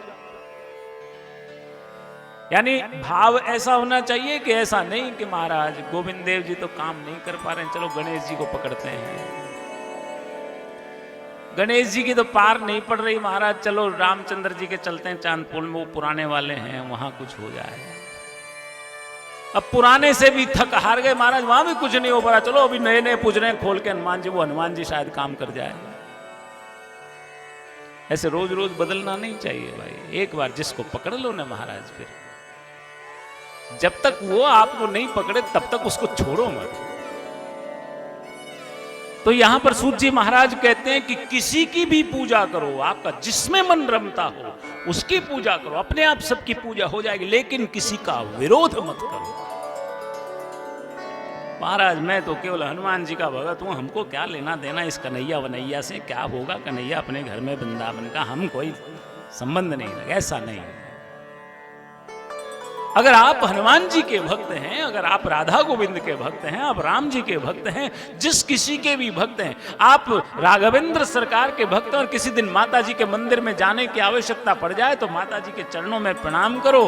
यानी भाव ऐसा होना चाहिए कि ऐसा नहीं कि महाराज गोविंद देव जी तो काम नहीं कर पा रहे हैं, चलो गणेश जी को पकड़ते हैं। गणेश जी की तो पार नहीं पड़ रही महाराज, चलो रामचंद्र जी के चलते हैं चांदपुर में, वो पुराने वाले हैं, वहां कुछ हो जाए। अब पुराने से भी थक हार गए महाराज, वहां भी कुछ नहीं हो पा रहा, चलो अभी नए नए पूज रहे हैं खोल के हनुमान जी, वो हनुमान जी शायद काम कर जाए। ऐसे रोज रोज बदलना नहीं चाहिए भाई, एक बार जिसको पकड़ लो ना महाराज, फिर जब तक वो आपको नहीं पकड़े तब तक उसको छोड़ो मत। तो यहां पर सूत जी महाराज कहते हैं कि किसी की भी पूजा करो, आपका जिसमें मन रमता हो उसकी पूजा करो, अपने आप सबकी पूजा हो जाएगी, लेकिन किसी का विरोध मत करो। महाराज मैं तो केवल हनुमान जी का भगत हूं, हमको क्या लेना देना इस कन्हैया वनैया से, क्या होगा कन्हैया अपने घर में वृंदावन का, हम कोई संबंध नहीं लगे, ऐसा नहीं। अगर आप हनुमान जी के भक्त हैं, अगर आप राधा गोविंद के भक्त हैं, आप राम जी के भक्त हैं, जिस किसी के भी भक्त हैं, आप राघवेंद्र सरकार के भक्त हैं और किसी दिन माता जी के मंदिर में जाने की आवश्यकता पड़ जाए तो माता जी के चरणों में प्रणाम करो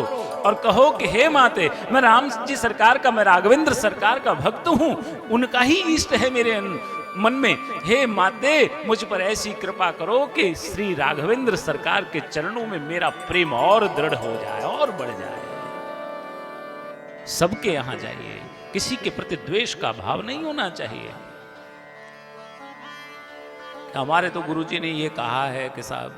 और कहो कि हे माते, मैं राम जी सरकार का, मैं राघवेंद्र सरकार का भक्त हूं, उनका ही इष्ट है मेरे मन में, हे माते मुझ पर ऐसी कृपा करो कि श्री राघवेंद्र सरकार के चरणों में मेरा प्रेम और दृढ़ हो जाए और बढ़ जाए। सबके यहां जाइए, किसी के प्रति द्वेष का भाव नहीं होना चाहिए। हमारे तो गुरुजी ने ये कहा है कि साहब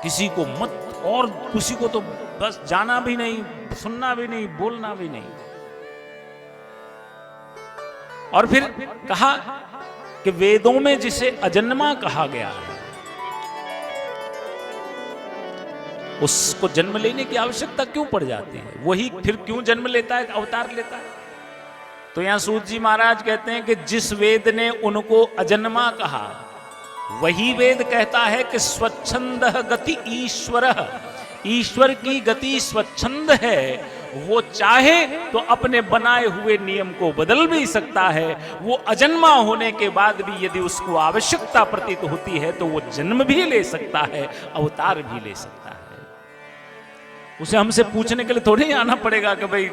किसी को मत, और किसी को तो बस जाना भी नहीं, सुनना भी नहीं, बोलना भी नहीं। और फिर कहा कि वेदों में जिसे अजन्मा कहा गया है उसको जन्म लेने की आवश्यकता क्यों पड़ जाती है, वही फिर क्यों जन्म लेता है, अवतार लेता है। तो यहां सूत जी महाराज कहते हैं कि जिस वेद ने उनको अजन्मा कहा वही वेद कहता है कि स्वच्छंद गति ईश्वर, ईश्वर की गति स्वच्छंद है, वो चाहे तो अपने बनाए हुए नियम को बदल भी सकता है। वो अजन्मा होने के बाद भी यदि उसको आवश्यकता प्रतीत होती है तो वो जन्म भी ले सकता है, अवतार भी ले सकता है। उसे हमसे पूछने के लिए थोड़ी आना पड़ेगा कि भाई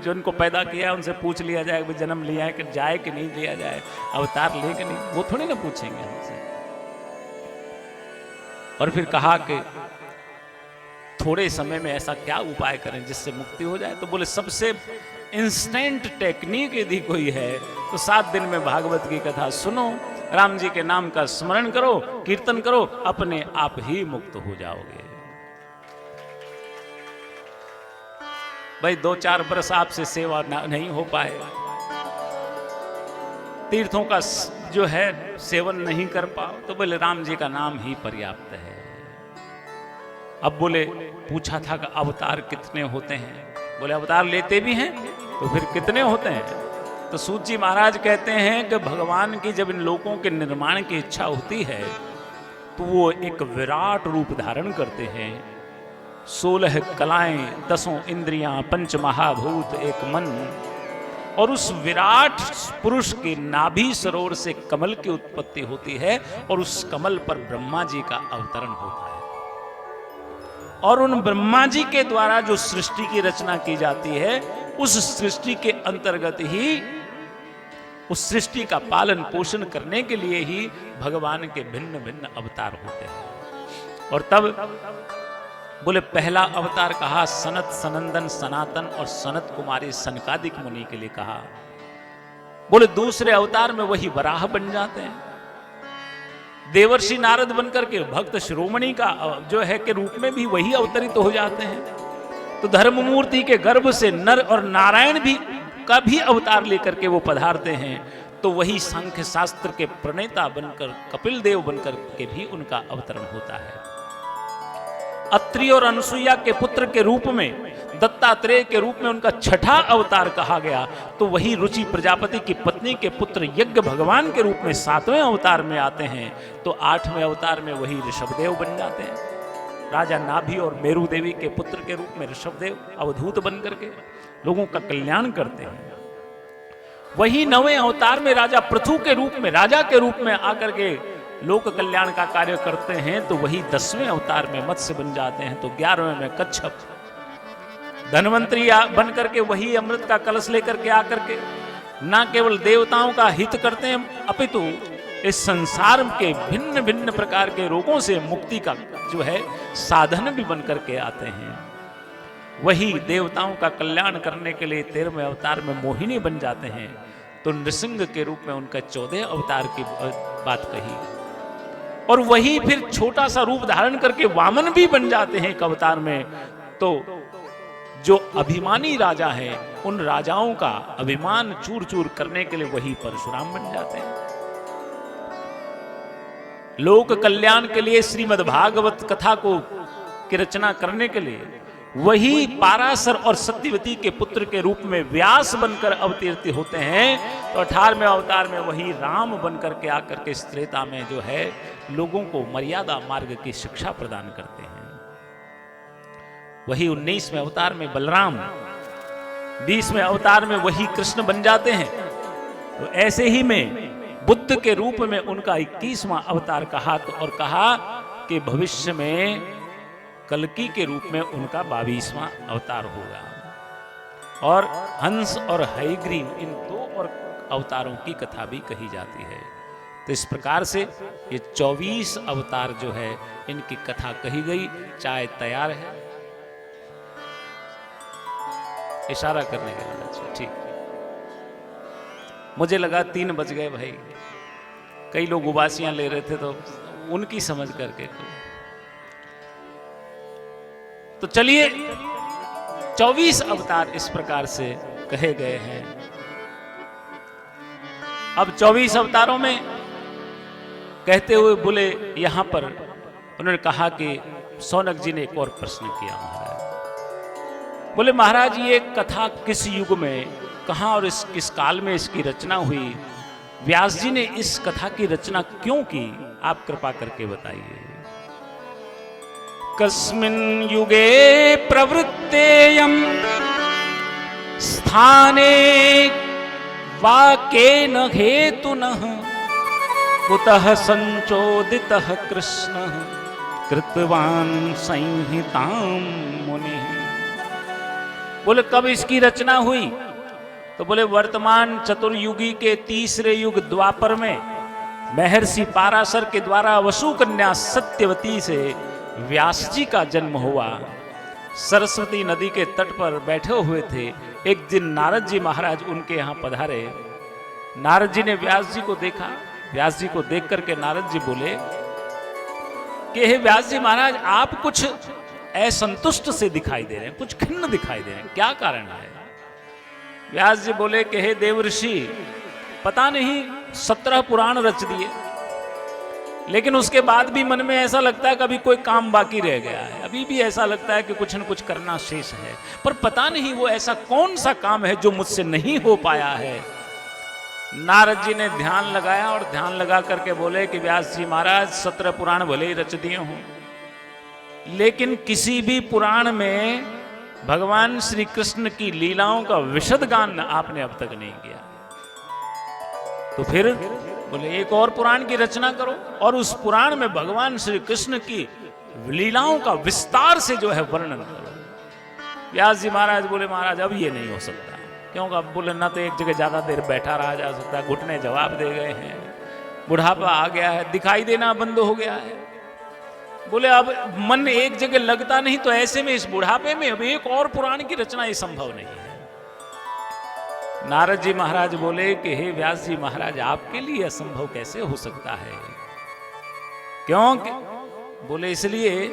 जो इनको पैदा किया है उनसे पूछ लिया जाए कि जन्म लिया है कि जाए कि नहीं लिया जाए, अवतार ले कि नहीं, वो थोड़ी ना पूछेंगे हमसे। और फिर कहा कि थोड़े समय में ऐसा क्या उपाय करें जिससे मुक्ति हो जाए, तो बोले सबसे इंस्टेंट टेक्निक यदि कोई है तो 7 दिन में भागवत की कथा सुनो, राम जी के नाम का स्मरण करो, कीर्तन करो, अपने आप ही मुक्त हो जाओगे। भाई 2-4 बरस आपसे सेवा नहीं हो पाए, तीर्थों का जो है सेवन नहीं कर पाओ, तो बोले राम जी का नाम ही पर्याप्त है। अब बोले पूछा था कि अवतार कितने होते हैं, बोले अवतार लेते भी हैं तो फिर कितने होते हैं। तो सूत जी महाराज कहते हैं कि भगवान की जब इन लोगों के निर्माण की इच्छा होती है तो वो एक विराट रूप धारण करते हैं। 16 कलाएं, 10 इंद्रियां, 5 महाभूत, एक मन, और उस विराट पुरुष के नाभि सरोवर से कमल की उत्पत्ति होती है और उस कमल पर ब्रह्मा जी का अवतरण होता है। और उन ब्रह्मा जी के द्वारा जो सृष्टि की रचना की जाती है उस सृष्टि के अंतर्गत ही, उस सृष्टि का पालन पोषण करने के लिए ही भगवान के भिन्न भिन्न अवतार होते हैं। और तब बोले पहला अवतार कहा सनत, सनंदन, सनातन और सनत कुमारी सनकादिक मुनि के लिए कहा। बोले दूसरे अवतार में वही वराह बन जाते हैं, देवर्षि नारद बनकर के भक्त शिरोमणि का जो है के रूप में भी वही अवतरित हो जाते हैं। तो धर्ममूर्ति के गर्भ से नर और नारायण भी का भी अवतार लेकर के वो पधारते हैं। तो वही सांख्य शास्त्र के प्रणेता बनकर, कपिल देव बनकर के भी उनका अवतरण होता है। अत्रि और अनुसुईया के पुत्र के रूप में, दत्तात्रेय के रूप में उनका 6ठा अवतार कहा गया। तो वही रुचि प्रजापति की पत्नी के पुत्र यज्ञ भगवान के रूप में 7वें अवतार में आते हैं। तो 8वें अवतार में वही ऋषभदेव बन जाते हैं, राजा नाभि और मेरू देवी के पुत्र के रूप में ऋषभदेव अवधूत बन करके लोगों का कल्याण करते हैं। वही 9वें अवतार में राजा पृथु के रूप में, राजा के रूप में आकर के लोक कल्याण का कार्य करते हैं। तो वही 10वें अवतार में मत्स्य बन जाते हैं। तो 11वें में कच्छप धनवंतरी बन करके वही अमृत का कलश लेकर के आकर के ना केवल देवताओं का हित करते हैं, अपितु इस संसार के भिन्न भिन्न प्रकार के रोगों से मुक्ति का जो है साधन भी बन करके आते हैं। वही देवताओं का कल्याण करने के लिए 13वें अवतार में मोहिनी बन जाते हैं, तो नृसिंह के रूप में उनका 14 अवतार की बात कही। और वही फिर छोटा सा रूप धारण करके वामन भी बन जाते हैं एक अवतार में। तो जो अभिमानी राजा है, उन राजाओं का अभिमान चूर चूर करने के लिए वही परशुराम बन जाते हैं। लोक कल्याण के लिए श्रीमद् भागवत कथा को की रचना करने के लिए वही पाराशर और सत्यवती के पुत्र के रूप में व्यास बनकर अवतीर्थ होते हैं। तो 18वें अवतार में वही राम बनकर के आकर के त्रेता में जो है लोगों को मर्यादा मार्ग की शिक्षा प्रदान करते हैं। वही 19वें अवतार में बलराम, 20वें अवतार में वही कृष्ण बन जाते हैं। तो ऐसे ही में बुद्ध के रूप में उनका 21वां अवतार कहा, तो और कहा कि भविष्य में कल्कि के रूप में उनका 22वां अवतार होगा। और हंस और हयग्रीव इन 2 और अवतारों की कथा भी कही जाती है। तो इस प्रकार से ये 24 अवतार जो है इनकी कथा कही गई। चाय तैयार है, इशारा करने के लिए। अच्छा ठीक, मुझे लगा 3 बज गए भाई, कई लोग उबासियां ले रहे थे तो उनकी समझ करके। तो चलिए 24 अवतार इस प्रकार से कहे गए हैं। अब 24 अवतारों में कहते हुए बोले, यहां पर उन्होंने कहा कि सौनक जी ने एक और प्रश्न किया महाराज। बोले महाराज ये कथा किस युग में, कहां और किस काल में इसकी रचना हुई? व्यास जी ने इस कथा की रचना क्यों की, आप कृपा करके बताइए। कस्मिन् युगे प्रवृत्तेयं स्थाने वाकेन हेतुनः कुतः संचोदितः कृष्णः कृतवान् संहितां मुनिः। बोले कब इसकी रचना हुई? तो बोले वर्तमान चतुर्युगी के 3रे युग द्वापर में महर्षि पाराशर के द्वारा वसु कन्या सत्यवती से व्यास जी का जन्म हुआ। सरस्वती नदी के तट पर बैठे हुए थे। एक दिन नारद जी महाराज उनके यहाँ पधारे। नारद जी ने व्यास जी को देखा। व्यास जी को देख करके नारद जी बोले कि हे व्यास जी महाराज, आप कुछ असंतुष्ट से दिखाई दे रहे हैं, कुछ खिन्न दिखाई दे रहे हैं, क्या कारण है? व्यास जी बोले कि हे देवर्षि, पता नहीं 17 पुराण रच दिए, लेकिन उसके बाद भी मन में ऐसा लगता है कभी कोई काम बाकी रह गया है, अभी भी ऐसा लगता है कि कुछ न कुछ करना शेष है, पर पता नहीं वो ऐसा कौन सा काम है जो मुझसे नहीं हो पाया है। नारद जी ने ध्यान लगाया और ध्यान लगा करके बोले कि व्यास जी महाराज 17 पुराण भले ही रच दिए हों, लेकिन किसी भी पुराण में भगवान श्री कृष्ण की लीलाओं का विशद गान आपने अब तक नहीं किया। तो फिर बोले एक और पुराण की रचना करो और उस पुराण में भगवान श्री कृष्ण की लीलाओं का विस्तार से जो है वर्णन करो। व्यास जी महाराज बोले महाराज अब ये नहीं हो सकता, क्योंकि अब बोले ना तो एक जगह ज्यादा देर बैठा रहा जा सकता, घुटने जवाब दे गए हैं, बुढ़ापा आ गया है, दिखाई देना बंद हो गया है। बोले अब मन एक जगह लगता नहीं, तो ऐसे में इस बुढ़ापे में अब एक और पुराण की रचना ये संभव नहीं है। नारद जी महाराज बोले कि हे व्यास जी महाराज, आपके लिए असंभव कैसे हो सकता है? क्योंकि बोले इसलिए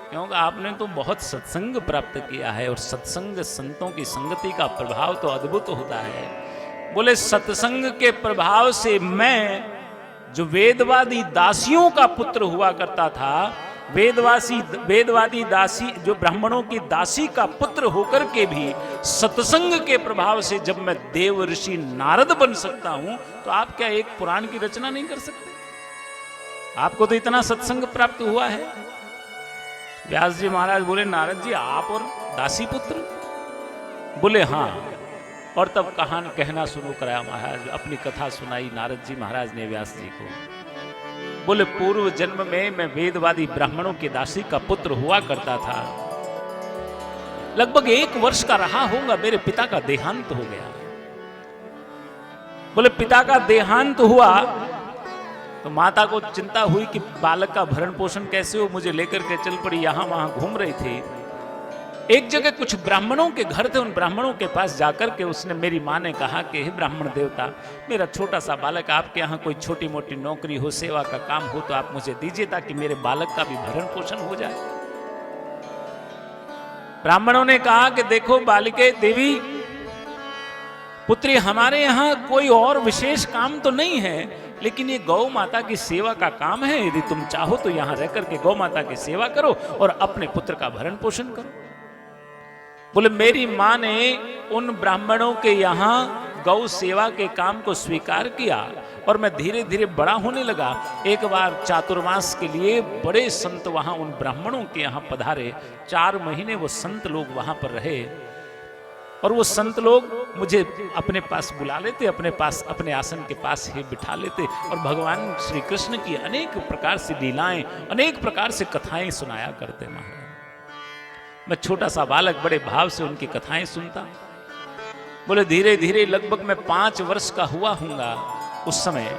क्योंकि आपने तो बहुत सत्संग प्राप्त किया है और सत्संग संतों की संगति का प्रभाव तो अद्भुत होता है। बोले सत्संग के प्रभाव से मैं जो वेदवादी दासियों का पुत्र हुआ करता था, वेदवादी दासी जो ब्राह्मणों की दासी का पुत्र होकर के भी सत्संग के प्रभाव से जब मैं देव ऋषि नारद बन सकता हूं, तो आप क्या एक पुराण की रचना नहीं कर सकते? आपको तो इतना सत्संग प्राप्त हुआ है। व्यास जी महाराज बोले नारद जी आप और दासी पुत्र? बोले हाँ। और तब कहान कहना शुरू कराया महाराज, अपनी कथा सुनाई नारद जी महाराज ने व्यास जी को। बोले पूर्व जन्म में मैं वेदवादी ब्राह्मणों की दासी का पुत्र हुआ करता था, लगभग 1 वर्ष का रहा होगा, मेरे पिता का देहांत हो गया। बोले पिता का देहांत हुआ तो माता को चिंता हुई कि बालक का भरण पोषण कैसे हो, मुझे लेकर के चल पड़ी। यहां वहां घूम रही थी। एक जगह कुछ ब्राह्मणों के घर थे, उन ब्राह्मणों के पास जाकर के उसने, मेरी माँ ने कहा कि हे ब्राह्मण देवता, मेरा छोटा सा बालक, आपके यहाँ कोई छोटी मोटी नौकरी हो, सेवा का काम हो तो आप मुझे दीजिए ताकि मेरे बालक का भी भरण पोषण हो जाए। ब्राह्मणों ने कहा कि देखो बालिके देवी पुत्री, हमारे यहाँ कोई और विशेष काम तो नहीं है, लेकिन ये गौ माता की सेवा का काम है। यदि तुम चाहो तो यहाँ रह करके गौ माता की सेवा करो और अपने पुत्र का भरण पोषण करो। बोले मेरी माँ ने उन ब्राह्मणों के यहाँ गौ सेवा के काम को स्वीकार किया और मैं धीरे धीरे बड़ा होने लगा। एक बार चातुर्मास के लिए बड़े संत वहां उन ब्राह्मणों के यहाँ पधारे। 4 महीने वो संत लोग वहां पर रहे और वो संत लोग मुझे अपने पास बुला लेते, अपने पास, अपने आसन के पास ही बिठा लेते और भगवान श्री कृष्ण की अनेक प्रकार से लीलाएं, अनेक प्रकार से कथाएं सुनाया करते। महाराज मैं छोटा सा बालक बड़े भाव से उनकी कथाएं सुनता। बोले धीरे धीरे लगभग मैं 5 वर्ष का हुआ हूंगा उस समय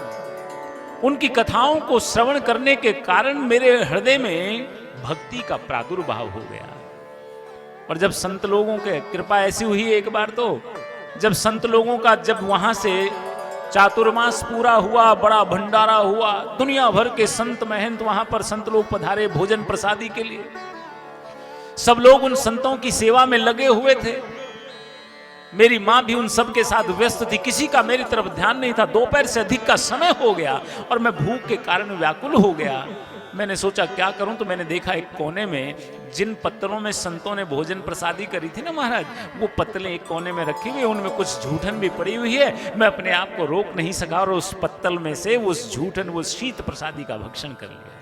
उनकी कथाओं को श्रवण करने के कारण मेरे हृदय में भक्ति का प्रादुर्भाव हो गया। और जब संत लोगों के कृपा ऐसी हुई एक बार, तो जब संत लोगों का, जब वहां से चातुर्मास पूरा हुआ, बड़ा भंडारा हुआ, दुनिया भर के संत महंत वहां पर संत लोग पधारे भोजन प्रसादी के लिए। सब लोग उन संतों की सेवा में लगे हुए थे। मेरी मां भी उन सब के साथ व्यस्त थी, किसी का मेरी तरफ ध्यान नहीं था। दोपहर से अधिक का समय हो गया और मैं भूख के कारण व्याकुल हो गया। मैंने सोचा क्या करूं, तो मैंने देखा एक कोने में जिन पत्तलों में संतों ने भोजन प्रसादी करी थी ना महाराज, वो पत्तलें एक कोने में रखी हुई, उनमें कुछ झूठन भी पड़ी हुई है। मैं अपने आप को रोक नहीं सका और उस पत्तल में से उस झूठन, वो शीत प्रसादी का भक्षण कर लिया।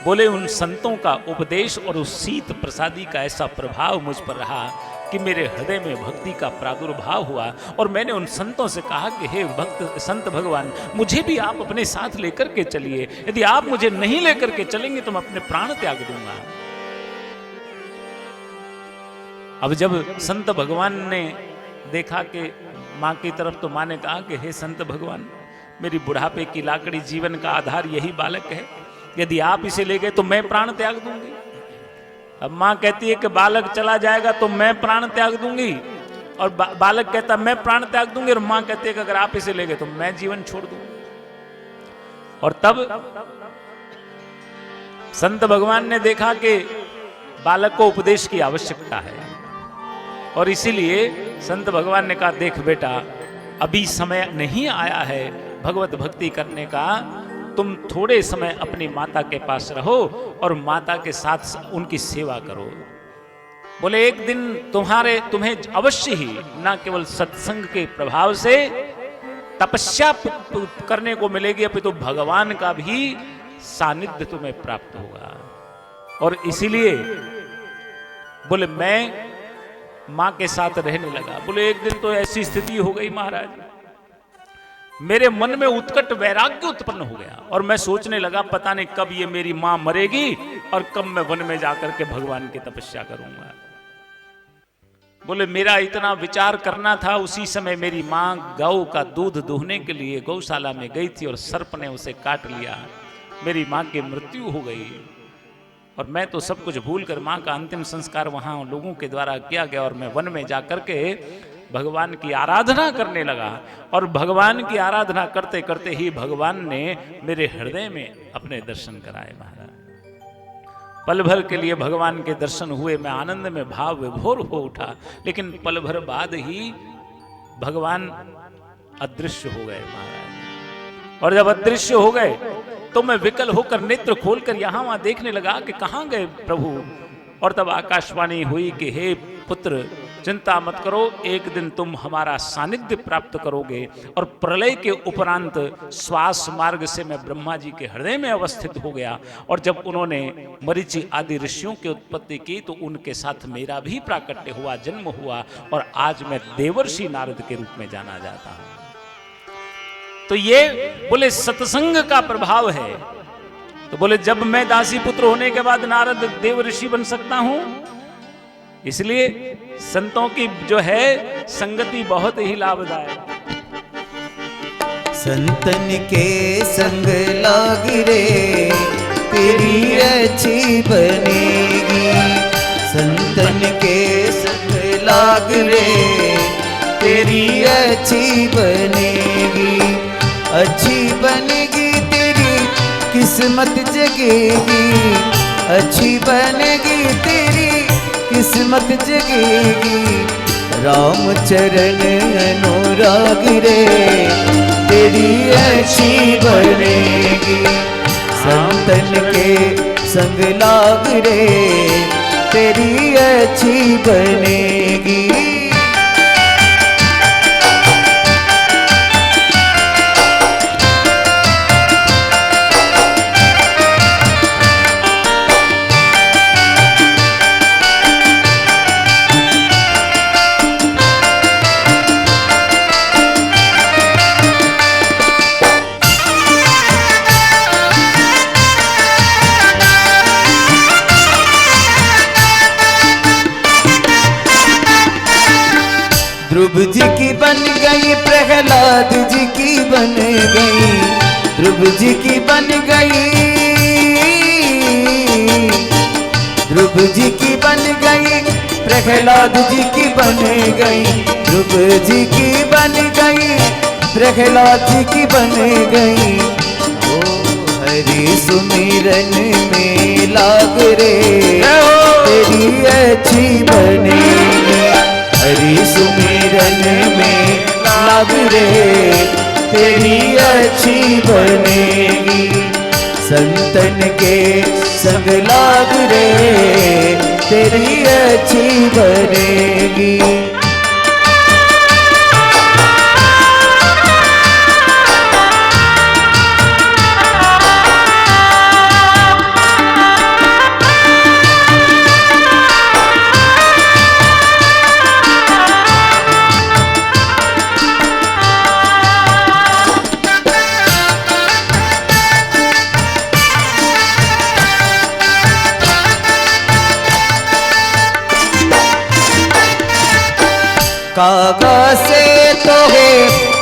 बोले उन संतों का उपदेश और उस शीत प्रसादी का ऐसा प्रभाव मुझ पर रहा कि मेरे हृदय में भक्ति का प्रादुर्भाव हुआ और मैंने उन संतों से कहा कि हे भक्त संत भगवान, मुझे भी आप अपने साथ लेकर के चलिए। यदि आप मुझे नहीं लेकर के चलेंगे तो मैं अपने प्राण त्याग दूंगा। अब जब संत भगवान ने देखा कि मां की तरफ, तो मां ने कहा कि हे संत भगवान, मेरी बुढ़ापे की लाकड़ी जीवन का आधार यही बालक है, यदि आप इसे ले गए तो मैं प्राण त्याग दूंगी। अब मां कहती है कि बालक चला जाएगा तो मैं प्राण त्याग दूंगी, और बालक कहता मैं प्राण त्याग दूंगी, और मां कहती है कि अगर आप इसे ले गए तो मैं जीवन छोड़ दूंगी। और तब संत भगवान ने देखा कि बालक को उपदेश की आवश्यकता है, और इसीलिए संत भगवान ने कहा देख बेटा, अभी समय नहीं आया है भगवत भक्ति करने का, तुम थोड़े समय अपनी माता के पास रहो और माता के साथ उनकी सेवा करो। बोले एक दिन तुम्हें अवश्य ही न केवल सत्संग के प्रभाव से तपस्या करने को मिलेगी, अपितु तो भगवान का भी सानिध्य तुम्हें प्राप्त होगा। और इसीलिए बोले मैं मां के साथ रहने लगा। बोले एक दिन तो ऐसी स्थिति हो गई महाराज, मेरे मन में उत्कट वैराग्य उत्पन्न हो गया और मैं सोचने लगा पता नहीं कब ये मेरी मां मरेगी और कब मैं वन में जाकर के भगवान की तपस्या करूंगा। बोले मेरा इतना विचार करना था, उसी समय मेरी मां गौ का दूध दूहने के लिए गौशाला में गई थी और सर्प ने उसे काट लिया। मेरी मां की मृत्यु हो गई और मैं तो सब कुछ भूल कर मां का अंतिम संस्कार वहां लोगों के द्वारा किया गया और मैं वन में जाकर के भगवान की आराधना करने लगा। और भगवान की आराधना करते करते ही भगवान ने मेरे हृदय में अपने दर्शन कराए महाराज। पल भर के लिए भगवान के दर्शन हुए, मैं आनंद में भाव विभोर हो उठा, लेकिन पल भर बाद ही भगवान अदृश्य हो गए महाराज। और जब अदृश्य हो गए तो मैं विकल होकर नेत्र खोलकर यहां वहां देखने लगा कि कहां गए प्रभु। और तब आकाशवाणी हुई कि हे पुत्र, चिंता मत करो, एक दिन तुम हमारा सानिध्य प्राप्त करोगे। और प्रलय के उपरांत श्वास मार्ग से मैं ब्रह्मा जी के हृदय में अवस्थित हो गया। और जब उन्होंने मरीचि आदि ऋषियों की उत्पत्ति की तो उनके साथ मेरा भी प्राकट्य हुआ, जन्म हुआ, और आज मैं देवर्षि नारद के रूप में जाना जाता हूं। तो ये बोले सत्संग का प्रभाव है। तो बोले जब मैं दासी पुत्र होने के बाद नारद देव ऋषि बन सकता हूं, इसलिए संतों की जो है संगति बहुत ही लाभदायक। संतन के संग लाग रे तेरी अच्छी बनेगी, संतन के संग लाग रे तेरी अच्छी बनेगी, अच्छी बनेगी तेरी किस्मत जगेगी, अच्छी बनेगी तेरी किस्मत जगेगी, राम चरण अनुराग रे तेरी अच्छी बनेगी, संतन के संग लाग रे तेरी अच्छी बनेगी। ध्रुव जी की बन गई, प्रहलाद जी की बन गई, ध्रुव जी की बन गई, ध्रुव जी की बन गई, प्रहलाद जी की बन गई, ध्रुव जी की बन गई, प्रहलाद जी की बन गई। ओ हरि सुमिरन में लाग रे तेरी अच्छी बनेगी, हरि सुमिरन में लाग रे तेरी अच्छी बनेगी, संतन के संग लाग रे तेरी अच्छी बनेगी। कागा से तो है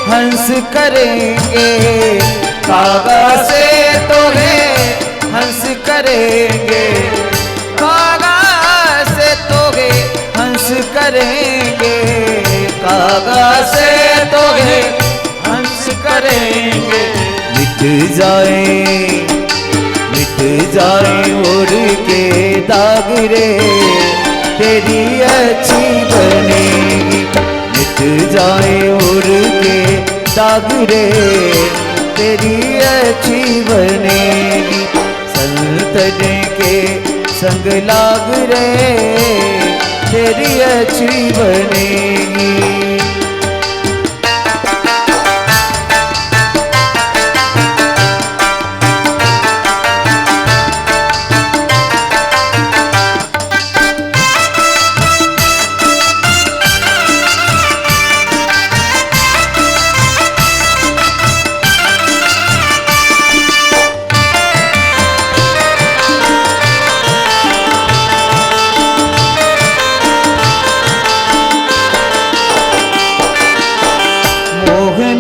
हंस करेंगे, कागा से तो है हंस करेंगे, कागा से तो है हंस करेंगे, कागा से तो है हंस करेंगे। मिट जाए उड़ के दाग रे तेरी अच्छी बनेगी, मिट जाए उड़ के दाग रे तेरी अच्छी बनेगी, संतन के संग लाग रे तेरी अच्छी बनेगी।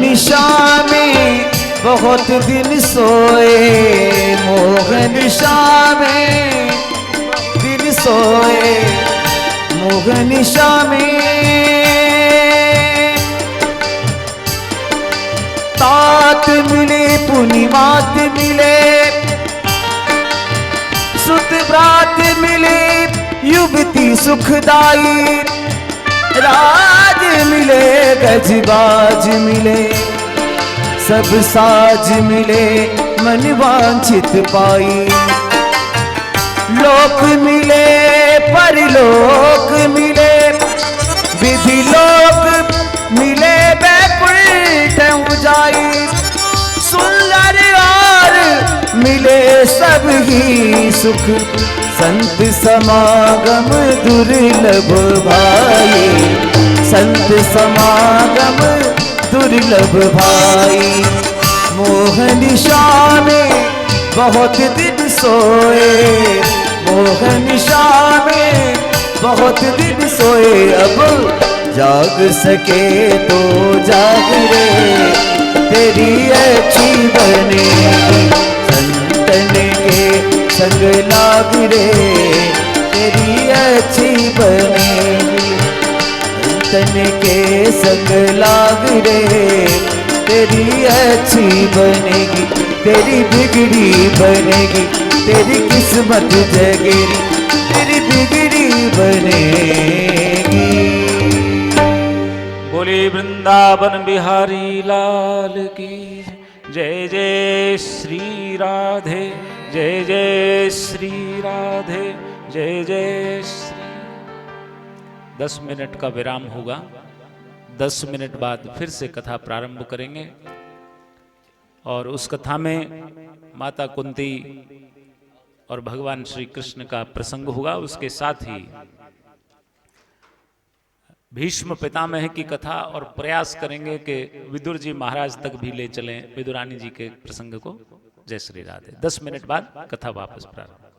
निशा में बहुत दिन सोए, मोहन शाह में दिन सोए, मोहन शाह में तात मिले पूर्णिमात मिले, सुत व्रात मिले युवती सुखदाई, राज मिले गजबाज मिले, सब साज मिले मन वांछित पाई, लोक मिले परलोक मिले, विधि लोक मिले बैकुंठ उजाई, सुंदर और मिले सब ही सुख, संत समागम दुर्लभ भाई, संत समागम दुर्लभ भाई। मोहन शाह में बहुत दिन सोए, मोहन शाह में बहुत दिन सोए अब जाग सके तो जाग रे, तेरी अच्छी बनेगी संतन के संग लाग रे, तेरी अच्छी बनेगी संतन के संग लाग रे, तेरी अच्छी बनेगी, तेरी बिगड़ी बनेगी, तेरी किस्मत जगेगी, तेरी बिगड़ी बनेगी। बोले वृंदावन बिहारी लाल की जय। जय श्री राधे, जय जय श्री राधे, जय जय श्री। 10 मिनट का विराम होगा, 10 मिनट बाद फिर से कथा प्रारंभ करेंगे और उस कथा में माता कुंती और भगवान श्री कृष्ण का प्रसंग होगा। उसके साथ ही भीष्म पितामह की कथा और प्रयास करेंगे कि विदुर जी महाराज तक भी ले चलें विदुरानी जी के प्रसंग को। जय श्री राधे। 10 मिनट बाद कथा वापस प्रारंभ।